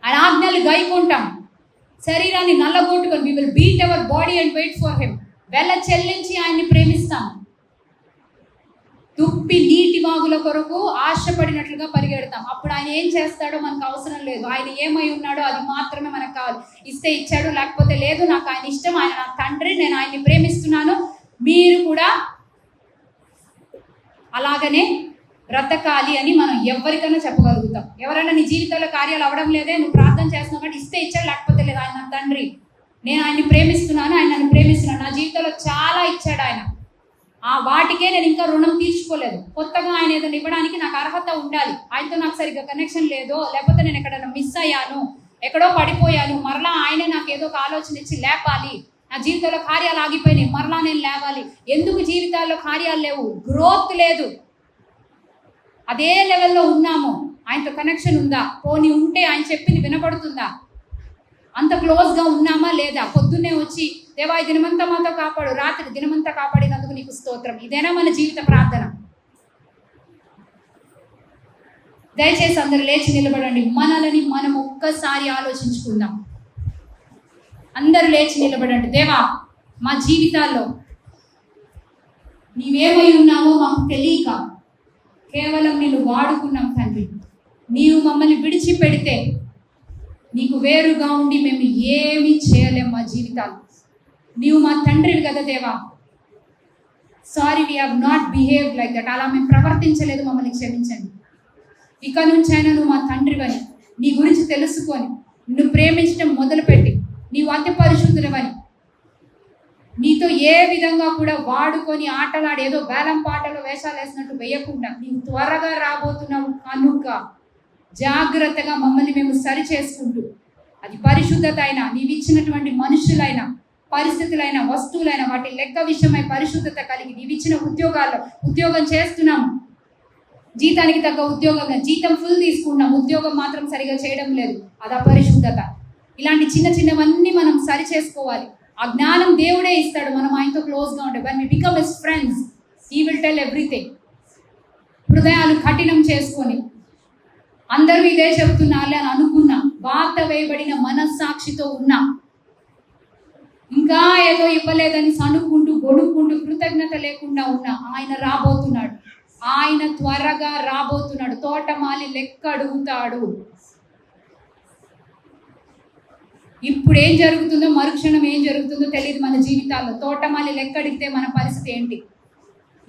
ఆయన ఆజ్ఞలు గైకుంటాం, శరీరాన్ని నల్లగొట్టుకొని we will beat our body and wait for him. వెల చెల్లించి ఆయన్ని ప్రేమిస్తాం. దుప్పి నీటి వాగుల కొరకు ఆశపడినట్లుగా పరిగెడతాం. అప్పుడు ఆయన ఏం చేస్తాడో మనకు అవసరం లేదు. ఆయన ఏమై ఉన్నాడో అది మాత్రమే మనకు కావాలి. ఇస్తే ఇచ్చాడు, లేకపోతే లేదు. నాకు ఆయన ఇష్టం, ఆయన నా తండ్రి, నేను ఆయన్ని ప్రేమిస్తున్నాను. మీరు కూడా అలాగనే బ్రతకాలి అని మనం ఎవరికైనా చెప్పగలుగుతాం. ఎవరైనా నీ జీవితంలో కార్యాలు అవ్వడం లేదే, నువ్వు ప్రార్థన చేస్తున్నావు కాబట్టి ఇస్తే ఇచ్చాడు, లేకపోతే లేదు. ఆయన నా తండ్రి, నేను ఆయన్ని ప్రేమిస్తున్నాను, ఆయన నన్ను ప్రేమిస్తున్నాను, నా జీవితంలో చాలా ఇచ్చాడు ఆయన. ఆ వాటికే నేను ఇంకా రుణం తీర్చుకోలేదు. కొత్తగా ఆయన ఏదైనా ఇవ్వడానికి నాకు అర్హత ఉండాలి. ఆయనతో నాకు సరిగ్గా కనెక్షన్ లేదో, లేకపోతే నేను ఎక్కడైనా మిస్ అయ్యాను, ఎక్కడో పడిపోయాను, మరలా ఆయనే నాకు ఏదో ఒక ఆలోచన ఇచ్చి లేపాలి. నా జీవితంలో కార్యాలు ఆగిపోయినాయి, మరలా నేను లేవాలి. ఎందుకు జీవితాల్లో కార్యాలు లేవు? గ్రోత్ లేదు. అదే లెవెల్లో ఉన్నాము. ఆయనతో కనెక్షన్ ఉందా? పోనీ ఉంటే ఆయన చెప్పింది వినపడుతుందా? అంత క్లోజ్గా ఉన్నామా లేదా? పొద్దున్నే వచ్చి దేవా ఈ దినమంతా మాతో కాపాడు, రాత్రి దినమంతా కాపాడినందుకు నీకు స్తోత్రం. ఇదేనా మన జీవిత ప్రార్థన? దయచేసి అందరు లేచి నిలబడండి. మనల్ని మనం ఒక్కసారి ఆలోచించుకుందాం. అందరూ లేచి నిలబడండి. దేవా, మా జీవితాల్లో నీవేమై ఉన్నావో మాకు తెలియక కేవలం నేను వాడుకున్నాం తండ్రి. నీవు మమ్మల్ని విడిచిపెడితే నీకు వేరుగా ఉండి మేము ఏమీ చేయలేం మా జీవితాలు. నీవు మా తండ్రివి కదా దేవా. Sorry, we have not behaved like that. అలా మేము ప్రవర్తించలేదు, మమ్మల్ని క్షమించండి. ఇక నుంచి అయినా నువ్వు మా తండ్రివని, నీ గురించి తెలుసుకొని నిన్ను ప్రేమించడం మొదలుపెట్టి, నీవు అతి పరిశుద్ధులవని, నీతో ఏ విధంగా కూడా వాడుకొని ఆటలాడి ఏదో వేలం పాటలో వేషాలు వేసినట్టు వేయకుండా నీవు త్వరగా రాబోతున్నావు కనుక జాగ్రత్తగా మమ్మల్ని మేము సరి చేసుకుంటూ, అది పరిశుద్ధత అయినా, నీవు ఇచ్చినటువంటి మనుషులైనా, పరిస్థితులైన, వస్తువులైన, వాటి లెక్క విషయమై పరిశుద్ధత కలిగి నీవు ఇచ్చిన ఉద్యోగాల్లో ఉద్యోగం చేస్తున్నాము, జీతానికి తగ్గ ఉద్యోగంగా జీతం ఫుల్ తీసుకున్నాం, ఉద్యోగం మాత్రం సరిగా చేయడం లేదు, అది అపరిశుద్ధత. ఇలాంటి చిన్న చిన్నవన్నీ మనం సరి చేసుకోవాలి. ఆ జ్ఞానం దేవుడే ఇస్తాడు, మనం ఆయనతో క్లోజ్గా ఉంటే. when we become his friends, he will tell everything. హృదయాలు కఠినం చేసుకొని అందరూ ఇదే చెప్తున్నారులే అని అనుకున్నా, వాత వేయబడిన మనస్సాక్షితో ఉన్నా, ఇంకా ఏదో ఇవ్వలేదని సనుక్కుంటూ గొడుక్కుంటూ కృతజ్ఞత లేకుండా ఉన్నా, ఆయన రాబోతున్నాడు. ఆయన త్వరగా రాబోతున్నాడు. తోటమాలి లెక్క అడుగుతాడు. ఇప్పుడు ఏం జరుగుతుందో, మరుక్షణం ఏం జరుగుతుందో తెలియదు మన జీవితాల్లో. తోటమాలి లెక్క అడిగితే మన పరిస్థితి ఏంటి?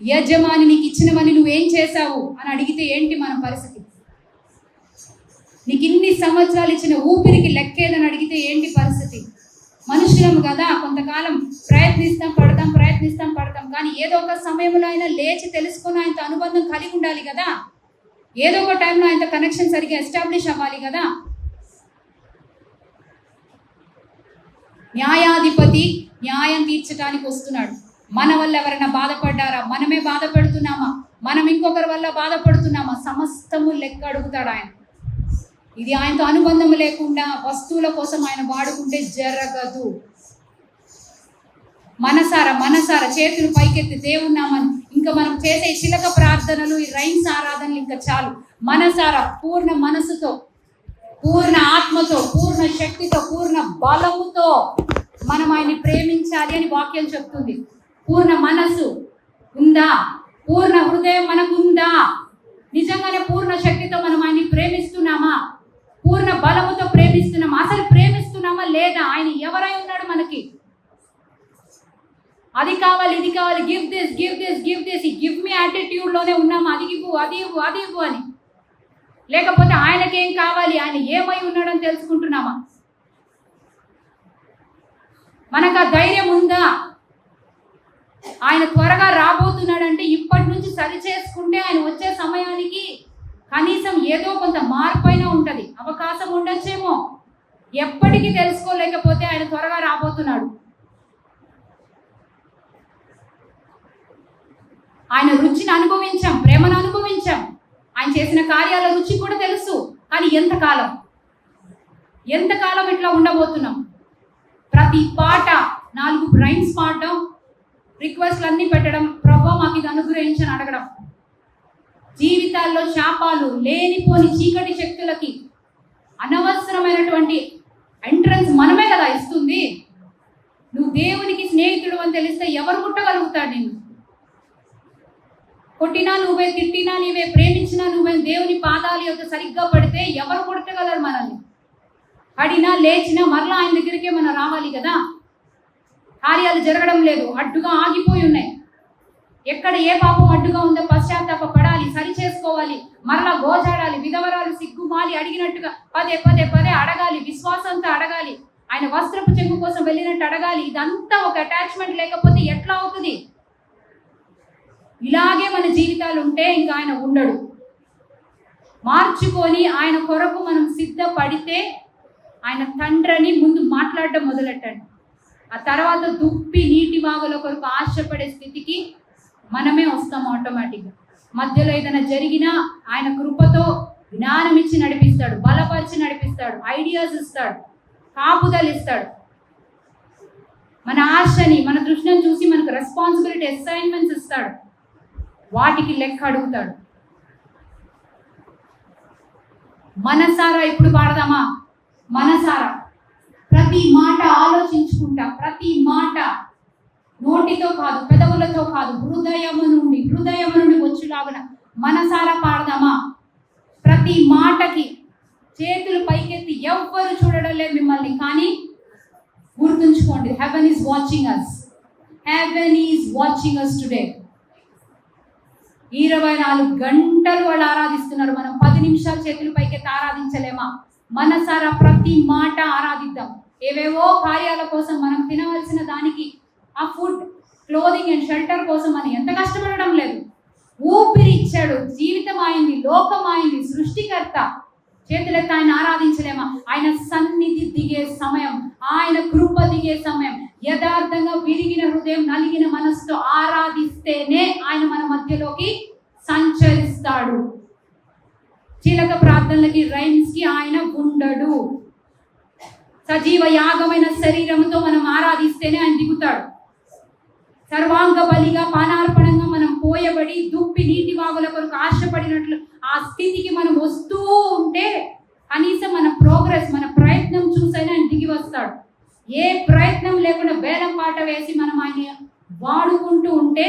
యజమాని నీకు ఇచ్చినవని నువ్వేం చేశావు అని అడిగితే ఏంటి మన పరిస్థితి? నీకు ఇన్ని సంవత్సరాలు ఇచ్చిన ఊపిరికి లెక్కేదని అడిగితే ఏంటి పరిస్థితి? మనుషులం కదా, కొంతకాలం ప్రయత్నిస్తాం పడతాం, కానీ ఏదో ఒక సమయంలో ఆయన లేచి తెలుసుకుని ఆయనతో అనుబంధం కలిగి ఉండాలి కదా. ఏదో ఒక టైంలో ఆయనతో కనెక్షన్ సరిగ్గా ఎస్టాబ్లిష్ అవ్వాలి కదా. న్యాయాధిపతి న్యాయం తీర్చడానికి వస్తున్నాడు. మన వల్ల ఎవరైనా బాధపడ్డారా? మనమే బాధపడుతున్నామా? మనం ఇంకొకరి వల్ల బాధపడుతున్నామా? సమస్తము లెక్క అడుగుతాడు ఆయన. ఇది ఆయనతో అనుబంధం లేకుండా వస్తువుల కోసం ఆయన వాడుకుంటే జరగదు. మనసారా చేతులు పైకెత్తి దేవుని నామని ఇంకా మనం చేసే చిలక ప్రార్థనలు, ఈ రైన్స్ ఆరాధనలు ఇంకా చాలు. మనసారా పూర్ణ మనసుతో, పూర్ణ ఆత్మతో, పూర్ణ శక్తితో, పూర్ణ బలముతో మనం ఆయన్ని ప్రేమించాలి అని వాక్యం చెప్తుంది. పూర్ణ మనసు ఉందా? పూర్ణ హృదయం మనకు ఉందా? నిజంగానే పూర్ణ శక్తితో మనం ఆయన్ని ప్రేమిస్తున్నామా? పూర్ణ బలముతో ప్రేమిస్తున్నామా? అసలు ప్రేమిస్తున్నామా లేదా? ఆయన ఎవరై ఉన్నాడు మనకి? అది కావాలి, ఇది కావాలి, గివ్ దిస్ ఈ గివ్ మీ యాటిట్యూడ్ లోనే ఉన్నామా? అది ఇవ్వు, అది ఇవ్వు, అది ఇవ్వు అని. లేకపోతే ఆయనకేం కావాలి, ఆయన ఏమై ఉన్నాడని తెలుసుకుంటున్నామా? మనకు ఆ ధైర్యం ఉందా? ఆయన త్వరగా రాబోతున్నాడంటే ఇప్పటి నుంచి సరి చేసుకుంటే ఆయన వచ్చే సమయానికి కనీసం ఏదో కొంత మార్పు అయినా ఉంటుంది. అవకాశం ఉండొచ్చేమో, ఎప్పటికీ తెలుసుకోలేకపోతే ఆయన త్వరగా రాబోతున్నాడు. ఆయన రుచిని అనుభవించాం, ప్రేమను అనుభవించాం, ఆయన చేసిన కార్యాల రుచి కూడా తెలుసు. కానీ ఎంతకాలం ఇట్లా ఉండబోతున్నాం? ప్రతి పాట 4 రైమ్స్ పాడడం, రిక్వెస్ట్లు అన్నీ పెట్టడం, ప్రభువా మాకు ఇది అనుగ్రహించని అడగడం. జీవితాల్లో శాపాలు, లేనిపోని చీకటి శక్తులకి అనవసరమైనటువంటి ఎంట్రన్స్ మనమే కదా ఇస్తుంది. నువ్వు దేవునికి స్నేహితుడు అని తెలిస్తే ఎవరు ముట్టగలుగుతాడు? నిన్ను కొట్టినా నువ్వే, తిట్టినా నీవే, ప్రేమించినా నువ్వే, దేవుని పాదాల యొక్క సరిగ్గా పడితే ఎవరు కొట్టగలరు మనల్ని? పడినా లేచినా మరలా ఆయన దగ్గరికే మనం రావాలి కదా. కార్యాలు జరగడం లేదు, అడ్డుగా ఆగిపోయి ఉన్నాయి. ఎక్కడ ఏ పాపం అడ్డుగా ఉందో పశ్చాత్తాప పడాలి, సరి చేసుకోవాలి, మరలా గోజాడాలి. విధవరాలు సిగ్గుమాలి అడిగినట్టుగా పదే అడగాలి, విశ్వాసంతో అడగాలి. ఆయన వస్త్రపు చెంగు కోసం వెళ్ళినట్టు అడగాలి. ఇదంతా ఒక అటాచ్మెంట్ లేకపోతే ఎట్లా అవుతుంది? ఇలాగే మన జీవితాలు ఉంటే ఇంకా ఆయన ఉండడు. మార్చుకొని ఆయన కొరకు మనం సిద్ధపడితే ఆయన తండ్రిని ముందు మాట్లాడడం మొదలెట్టండి. ఆ తర్వాత దుప్పి నీటి వాగుల కొరకు ఆశపడే స్థితికి మనమే వస్తాం ఆటోమేటిక్గా. మధ్యలో ఏదైనా జరిగినా ఆయన కృపతో జ్ఞానం ఇచ్చి నడిపిస్తాడు, బలపరిచి నడిపిస్తాడు, ఐడియాస్ ఇస్తాడు, కాపుదలు ఇస్తాడు. మన ఆశని, మన దృష్టిని చూసి మనకు రెస్పాన్సిబిలిటీ, అసైన్మెంట్స్ ఇస్తాడు, వాటికి లెక్క అడుగుతాడు. మనసారా ఇప్పుడు పాడదామా? మనసారా ప్రతి మాట ఆలోచించుకుంటా, ప్రతి మాట నోటితో కాదు, పెదవులతో కాదు, హృదయము నుండి వచ్చేలాగా మనసారా పాడదామా? ప్రతి మాటకి చేతులు పైకెత్తి ఎవ్వరు చూడడం లేదు మిమ్మల్ని, కానీ గుర్తుంచుకోండి, heaven is watching us. Heaven is watching us today. 24 గంటలు వాళ్ళు ఆరాధిస్తున్నారు. మనం 10 నిమిషాలు చేతుల పైకెత్తి ఆరాధించలేమా? మనసారా ప్రతి మాట ఆరాధిద్దాం. ఏవేవో కార్యాల కోసం మనం తినవలసిన దానికి, ఆ ఫుడ్, క్లోదింగ్ అండ్ షెల్టర్ కోసం మనం ఎంత కష్టపడడం లేదు. ఊపిరి ఇచ్చాడు, జీవితం అయింది, లోకం అయింది, సృష్టికర్త. చేతులెత్తి ఆయన ఆరాధించలేమా? ఆయన సన్నిధి దిగే సమయం, ఆయన కృప దిగే సమయం. యథార్థంగా విరిగిన హృదయం, నలిగిన మనసుతో ఆరాధిస్తేనే ఆయన మన మధ్యలోకి సంచరిస్తాడు. చిలక ప్రార్థనలకి, రైమ్స్ కి ఆయన ఉండడు. సజీవ యాగమైన శరీరంతో మనం ఆరాధిస్తేనే ఆయన దిగుతాడు. సర్వాంగ బలిగా, పానార్పణంగా మనం పోయబడి దుప్పి నీటి వాగుల కొరకు ఆశపడినట్లు ఆ స్థితికి మనం వస్తూ ఉంటే కనీసం మన ప్రోగ్రెస్, మన ప్రయత్నం చూసైనా ఆయన దిగి వస్తాడు. ఏ ప్రయత్నం లేకుండా బేలం పాట వేసి మనం ఆయన వాడుకుంటూ ఉంటే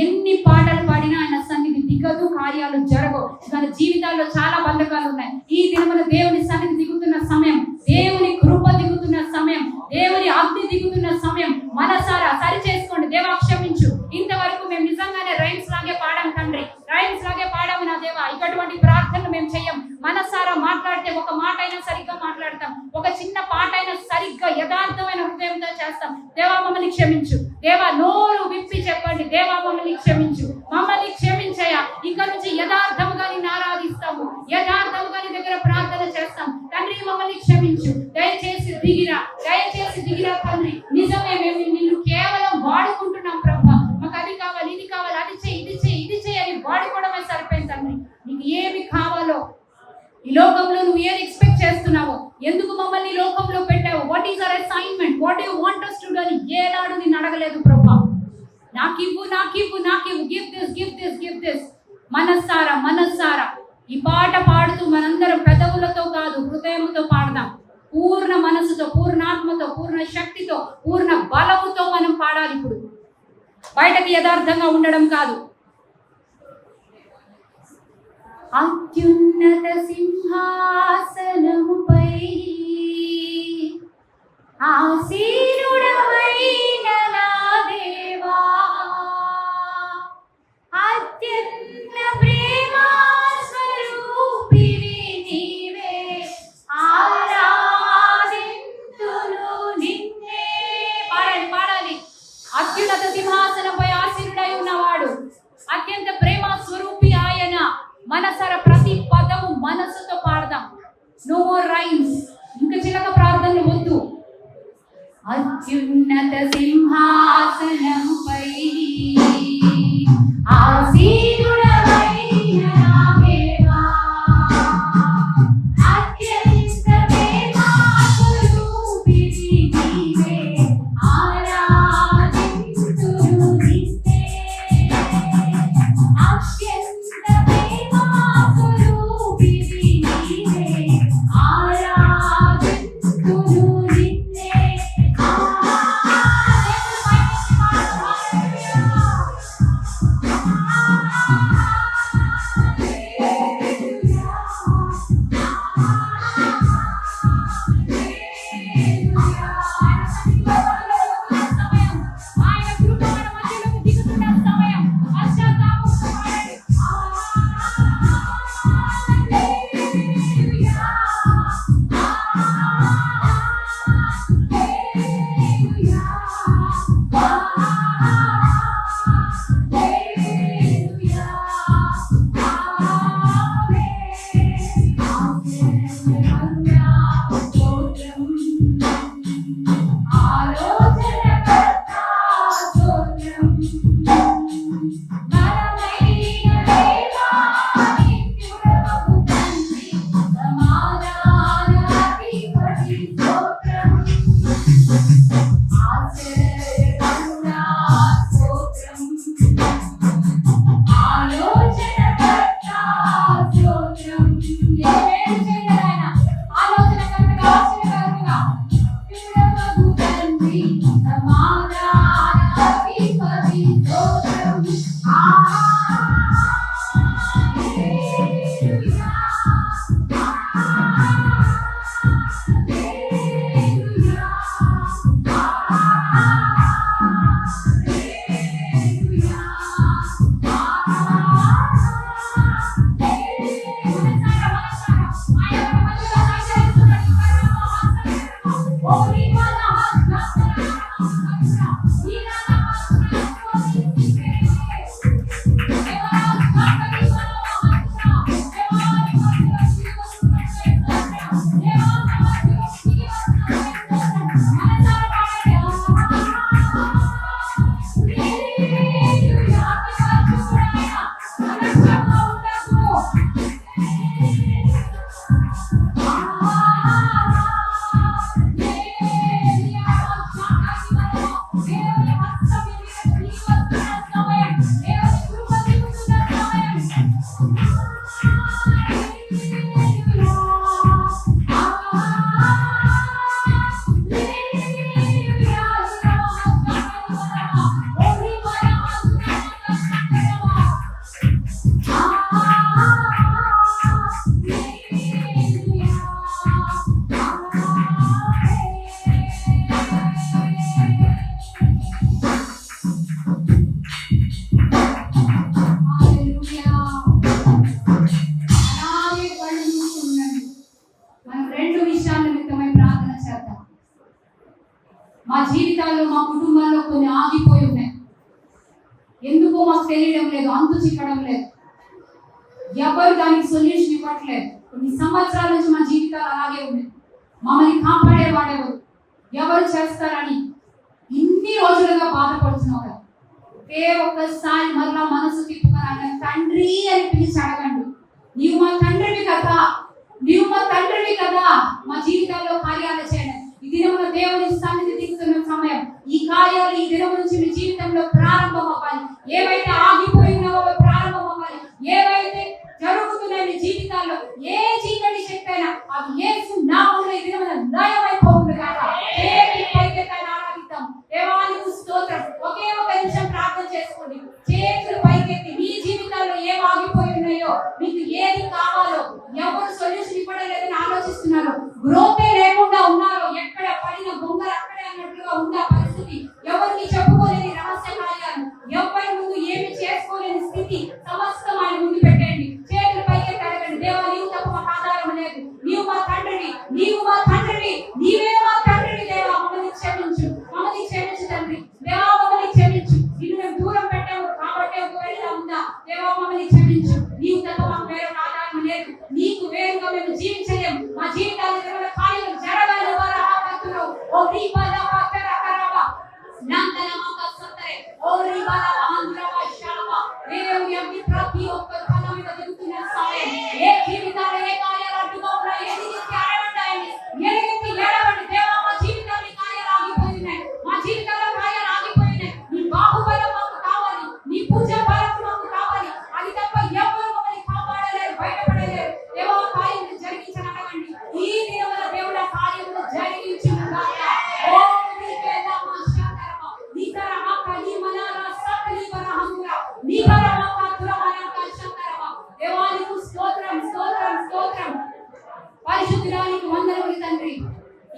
ఎన్ని పాటలు పాడినా ఆయన సన్నిధి దిగదు, కార్యాలు జరగవు. మన జీవితాల్లో చాలా బంధకాలు ఉన్నాయి. ఈ దినమున దేవుని సన్నిధి దిగుతున్న సమయం, దేవుని కృప దిగుతున్న సమయం, దేవుని అగ్ని దిగుతున్న సమయం. మనసారా సరి చేసుకోండి. దేవా క్షమించు, ఇంతవరకు మేము నిజంగానే రైమ్స్ లాగే పాడాం తండ్రి, రైమ్స్ లాగే పాడాము నా దేవా, ఇటువంటి ప్రార్థనలు మేము చెయ్యం. మనసారా మాట్లాడితే ఒక మాట అయినా సరిగ్గా మాట్లాడతాం, ఒక చిన్న పాట అయినా సరిగ్గా యథార్థమైన హృదయంతో చేస్తాం. దేవా మమ్మల్ని క్షమించు. దేవా నోరు విప్పి చెప్పండి, దేవా మమ్మల్ని క్షమించు, మమ్మల్ని క్షమించయ్యా. ఇక నుంచి యథార్థముగా నిన్ను ఆరాధిస్తాము, యథార్థముగా నీ దగ్గర ప్రార్థన చేస్తాం తండ్రి. మమ్మల్ని క్షమించు, దయచేసి దిగిరా తండ్రి. నిజమే, మేము నిన్ను కేవలం వాడుకుంటున్నాం ప్రభా. మాకు అది కావాలి, ఇది కావాలి, అది చేయి, ఇది చేయి అని వాడుకోవడమే సరిపోయింది తండ్రి. నీకు ఏమి కావాలో ఈ లోకంలో నువ్వు ఏది ఎక్స్పెక్ట్ చేస్తున్నావో, ఎందుకు మమ్మల్ని ఈ లోకంలో పెట్టావు, what is our assignment, what you want us to do అని ఏనాడు నిన్ను అడగలేదు ప్రభువా. నాకివ్వు నాకివ్వు నాకివ్వు, give this give this give this. మనస్సారా ఈ పాట పాడుతూ మనందరం పెదవులతో కాదు హృదయంతో పాడదాం. పూర్ణ మనసుతో, పూర్ణాత్మతో, పూర్ణ శక్తితో, పూర్ణ బలముతో మనం పాడాలి. ఇప్పుడు బయటకి యథార్థంగా ఉండడం కాదు. అత్యున్నత సింహాసనముపై ఆసీనుడవైన నా దేవా, అత్యంత ప్రేమా స్వరూపివి నీవే, ఆరాధింతును నిన్నే. పాడాలి. అత్యున్నత సింహాసనంపై ఆసీనుడై ఉన్నవాడు, అత్యంత ప్రేమ స్వరూపి ఆయన. మనసర ప్రతి పదము మనసుతో పాడదాం. నో మోర్ రైమ్స్, ఇంకా చిలక ప్రార్థనలు వద్దు. అత్యున్నత సింహాసనముపై ఆసీనుడవైన నా దేవా, అత్యంత ప్రేమా స్వరూపివి నీవే, ఆరాధింతును నిన్నే. అత్యంత ప్రేమా స్వరూపివి నీవే, ఆరాధింతును నిన్నే. మా జీవితాల్లో మా కుటుంబాల్లో కొన్ని ఆగిపోయి ఉన్నాయి. ఎందుకో మాకు తెలియడం లేదు, అంతు చిక్కడం లేదు, ఎవరు దానికి సొల్యూషన్ ఇవ్వట్లేదు. కొన్ని సంవత్సరాల నుంచి మా జీవితాలు అలాగే ఉన్నాయి. మమ్మల్ని కాపాడేవాడెవరు, ఎవరు చేస్తారని ఇన్ని రోజులుగా బాధపడుతున్నావు కదా. ఒక్కసారి మరలా మనసు తిప్పుకొని తండ్రి అని పిలిచి అడగండి. నీవు మా తండ్రివి కదా, నీవు మా తండ్రివి కదా, మా జీవితాల్లో కార్యాలు చేయండి. ఈ దినమున దేవుని సన్నిధి దిగుతున్న సమయం, ఈ కార్యాలు ఈ దినం నుంచి మీ జీవితంలో ప్రారంభం అవ్వాలి. ఏవైతే ఆగిపోయి ఉన్నావో ప్రారంభం అవ్వాలి. ఏవైతే జరుగుతున్నాయి మీ జీవితాల్లో, ఏ చీకటి శక్తి అయినా అవి యేసు నామములో ఈ దినమున లయమైపోవును గాక. దేవుని పైకెత్తి ఆరాధిద్దాం. దేవానికి స్తోత్రం. ఒకే ఒక నిమిషం ప్రార్థన చేసుకోండి. చేతులు పైకెత్తి మీ జీవితాల్లో ఏం ఆగిపోయి ఉన్నాయో, మీకు ఏది కావాలో, ఎవరు సొల్యూషన్ ఇవ్వడం లేదని ఆలోచిస్తున్నారు, గ్రోతే లేకుండా ఉన్నారో, ఎక్కడ పడిన గొంగలు అక్కడే అన్నట్లుగా ఉన్న పరిస్థితి, ఎవరికి చెప్పుకోలేని రహస్య కార్యాలు, ఎవరి ముందు ఏమి చేసుకోలేని స్థితి, సమస్తం ఆయన ముందు పెట్టండి. చేతులు పైకెత్తి అడగండి. దేవా, నీవు తప్ప మాకు ఆధారం లేదు. నీవు మా తండ్రివి, నీవు మా తండ్రివి, నీవే మా తండ్రివి. దేవా, మమ్మల్ని క్షమించు, మమ్మల్ని క్షమించు తండ్రి. దేవా, మమ్మల్ని క్షమించు. నిన్ను మేము దూరం పెట్టాము కాబట్టి ఒకవేళ ఉందా, దేవా మమ్మల్ని క్షమించు. నీవు తప్ప మాకు వేరే ఆధారం లేదు. నీకు వేరుగా మేము జీవించలేము. మా జీవితాలు కార్యం జరగాలి. ఓ రీబాల పాతర కరవ నందన మాక సత్తరే ఓ రీబాల ఆంధ్రవ శరవ దేవుని ప్రతి ఒక్క కళ మీద దిగుతున్న సమయం, ఏ జీవితాలు ఏ కార్యాలు అడ్డుగా ఉన్నాయి, ఏది ఆడబడ్డాయని ఎలుగెత్తి ఏడవండి. దేవా, మా జీవితాల్లో కార్యాలు ఆగిపోయినాయి, మా జీవితాల్లో కార్యాలు ఆగిపోయినాయి. నీ బాహుబలం మాకు కావాలి, నీ పూజ బలం మాకు కావాలి. అది తప్ప ఎవరు మమ్మల్ని కాపాడలేరు, బయటపడలేరు. దేవా, కార్యం జరిగించనడగండి. ఈ దినమున దేవుడు ఆ కార్యమును జరిగించును గాక. ఓ నీకేలా మా శాతరమ నీకర ఆకలి మనాల సకలి వరహంగ నీకర ఆకతుర మనక శాతరమ. దేవానికి స్తోత్రం, స్తోత్రం, స్తోత్రం. పరిశుద్ధుడానికి వందనములు తండ్రి.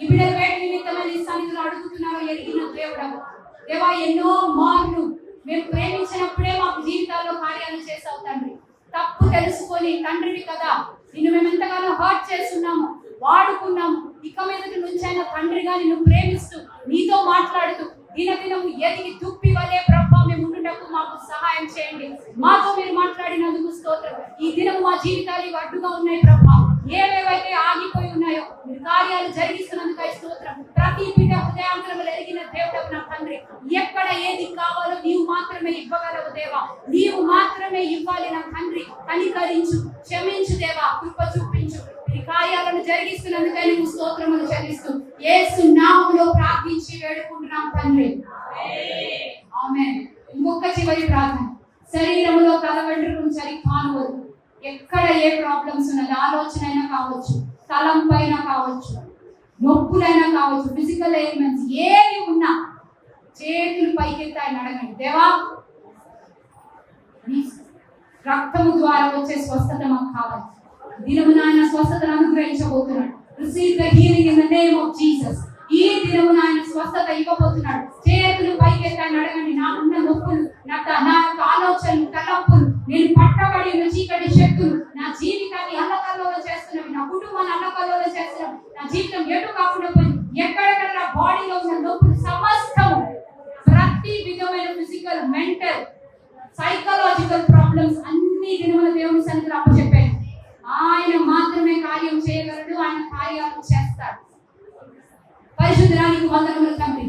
ఈ బిడ్డల వేట నిమిత్తమై నీ సన్నిధిలో అడుగుతున్నారో ఎరిగిన దేవుడవు. దేవా, ఎన్నో మార్లు మేము ప్రేమించినప్పుడే మాకు జీవితాల్లో కార్యాలు చేసావు తండ్రి. తప్పు తెలుసుకొని తండ్రివి కదా, నిన్ను మేము ఎంతగానో హర్ట్ చేస్తున్నాము, వాడుకున్నాము. ఇక మీదటి నుంచైనా తండ్రిగా నిన్ను ప్రేమిస్తూ నీతో మాట్లాడుతూ దినదినము ఎదిగి దుప్పి వలే ప్రభా మేము ఉండుటకు మాకు సహాయం చేయండి. మాతో మీరు మాట్లాడినందుకు స్తోత్రం. ఈ దినము మా జీవితాలు అడ్డుగా ఉన్నాయి ప్రభా, ఏవేవైతే ఆగిపోయి ఉన్నాయో మీరు కార్యాలు జరిగిస్తున్నందుకు స్తోత్రం. ప్రతి బిడ్డ హృదయాంతరములు ఎరిగిన దేవుడవు నా తండ్రి. ఎక్కడ ఏది కావాలో నీవు మాత్రమే ఇవ్వగలవు దేవా, నీవు మాత్రమే ఇవ్వాలి నా తండ్రి. కనికరించు, క్షమించు దేవా, కృప చూపించు. ఈ కార్యాలను జరిగిస్తున్నందుకే నీకు స్తోత్రములు చెల్లిస్తూ యేసు నామములో ప్రార్థించి వేడుకుంటున్నాం తండ్రి. ఆమేన్. ఇంకొక చివరి ప్రార్థన. శరీరములో కలవెంట్రుకలు సరి కానువదు. ఎక్కడ ఏ ప్రాబ్లమ్స్ ఉన్నది, ఆలోచన అయినా కావచ్చు, స్థలం పైన కావచ్చు, నొప్పులైనా కావచ్చు, ఫిజికల్ ఎలిమెంట్స్ ఏవి ఉన్నా చేతులు పైకెత్తి ఆయన అడగండి. దేవా, నీ రక్తము ద్వారా వచ్చే స్వస్థత మాకు కావాలి. దినమున ఆయన స్వస్థతను అనుగ్రహించబోతున్నాడు. Receive the healing in the name of Jesus. ఈ దినమున ఆయన స్వస్థత ఇవ్వబోతున్నాడు. చేతులు పైకెత్తి ఆయన అడగండి. నాకున్న నొప్పులు, నా యొక్క ఆలోచనలు, తలంపులు, నేను పట్టబడి ఉన్న చీకటి శక్తులు నా జీవితాన్ని అల్లకల్లోలం చేస్తున్నవి, నా కుటుంబాన్ని అల్లకల్లోలం చేస్తున్నవి, నా జీవితం ఎటు కాకుండా పోయింది, ఎక్కడెక్కడ నా బాడీలో ఉన్న నొప్పులు సమస్తము, ప్రతి విధమైన ఫిజికల్, మెంటల్, సైకలాజికల్ ప్రాబ్లమ్స్ అన్ని దినమున దేవుని సన్నిధిలో అప్పచెప్పాను. ఆయన మాత్రమే కార్యం చేయగలడు, ఆయన కార్యాలు చేస్తాడు. పరిశుద్ధురానికి వందనములు తండ్రి.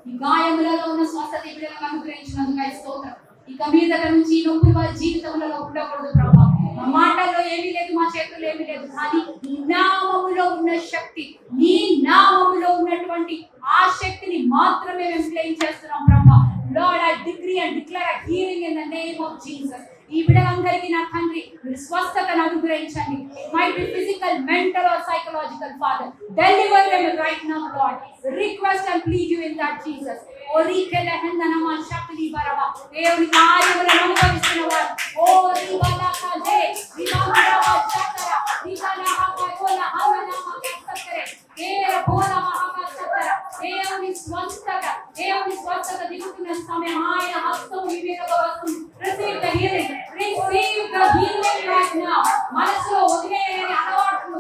ఈ గాయములలో ఉన్న స్వస్థత బిడ్డలకు అనుగ్రహించినందుకు స్తోత్రం. ఇక మీదట నుంచి ఈ నొప్పులు వారి జీవితంలో ఉండకూడదు ప్రభా. మా మాటల్లో ఏమీ లేదు, మా చేతుల్లో ఏమీ లేదు, కానీ నీ నామములో ఉన్న శక్తి, నీ నామములో ఉన్నటువంటి ఆ శక్తిని మాత్రమే మేము క్లెయిమ్ చేస్తున్నాం ప్రభా. Lord, I decree and declare a healing in the name of Jesus. ఈ బిడ్డలందరికీ నా తండ్రి మీరు స్వస్థతను అనుగ్రహించండి. It might be physical, mental or psychological, Father. Deliver them right now, Lord. Request and plead you in that Jesus. ఓరికెల హందనమ శక్తి బరవ దేవుని కార్యములను అనుభవిస్తున్నవారు. ఓ రిబలకజే రిబలవ శక్తర రిబలహ కోల హమనమ శక్తరే ఏర కోల మహాశక్తర దేవుని స్వస్థత దిగుతున్న సమయం ఆయన హస్తం మీ మీద వస్తుంది. Receive the healing. Receive the healing right now. మనసులో వదిలేయని అలవాట్లు,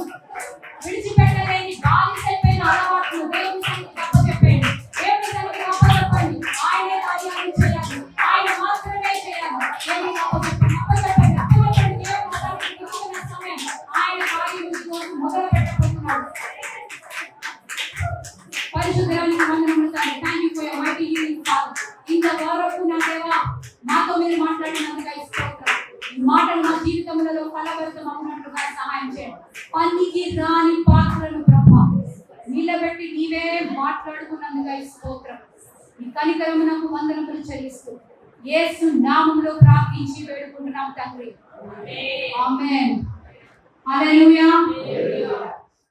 విడిచిపెట్టలేని బానిసైపోయిన అలవాట్లు దేవుని సన్నిధికి అప్పచెప్పండి. దేవుని సన్నిధికి అప్పచెప్పండి. ఆయనే కార్యాలు చేయాలి, ఆయన మాత్రమే చేయాలి. దేవునికి అప్పచెప్పండి. దేవుని సన్నిధికి దిగుతున్న సమయం ఆయన కార్యము మొదలు పెట్టబోతున్నాడు. పరిశుద్ధురానికి వందనములు తండ్రి. Thank you for your mighty healing father. ఇంతవరకు నా దేవా మాతో మీరు మాట్లాడినందుకు స్తోత్రం. ఈ మాటలు మా జీవితంలో ఫలభరితం అవునట్లుగా సహాయం చేయండి. పనికి రాని పాత్రను ప్రభా నిలబెట్టి నీవే మాట్లాడుకున్నందుగా ఈ స్తోత్రం. ఈ కనికరమునకు వందనములు చెల్లిస్తూ యేసు నామములో ప్రార్థించి వేడుకుంటున్నాం తండ్రి. ఆమేన్. హల్లెలూయా.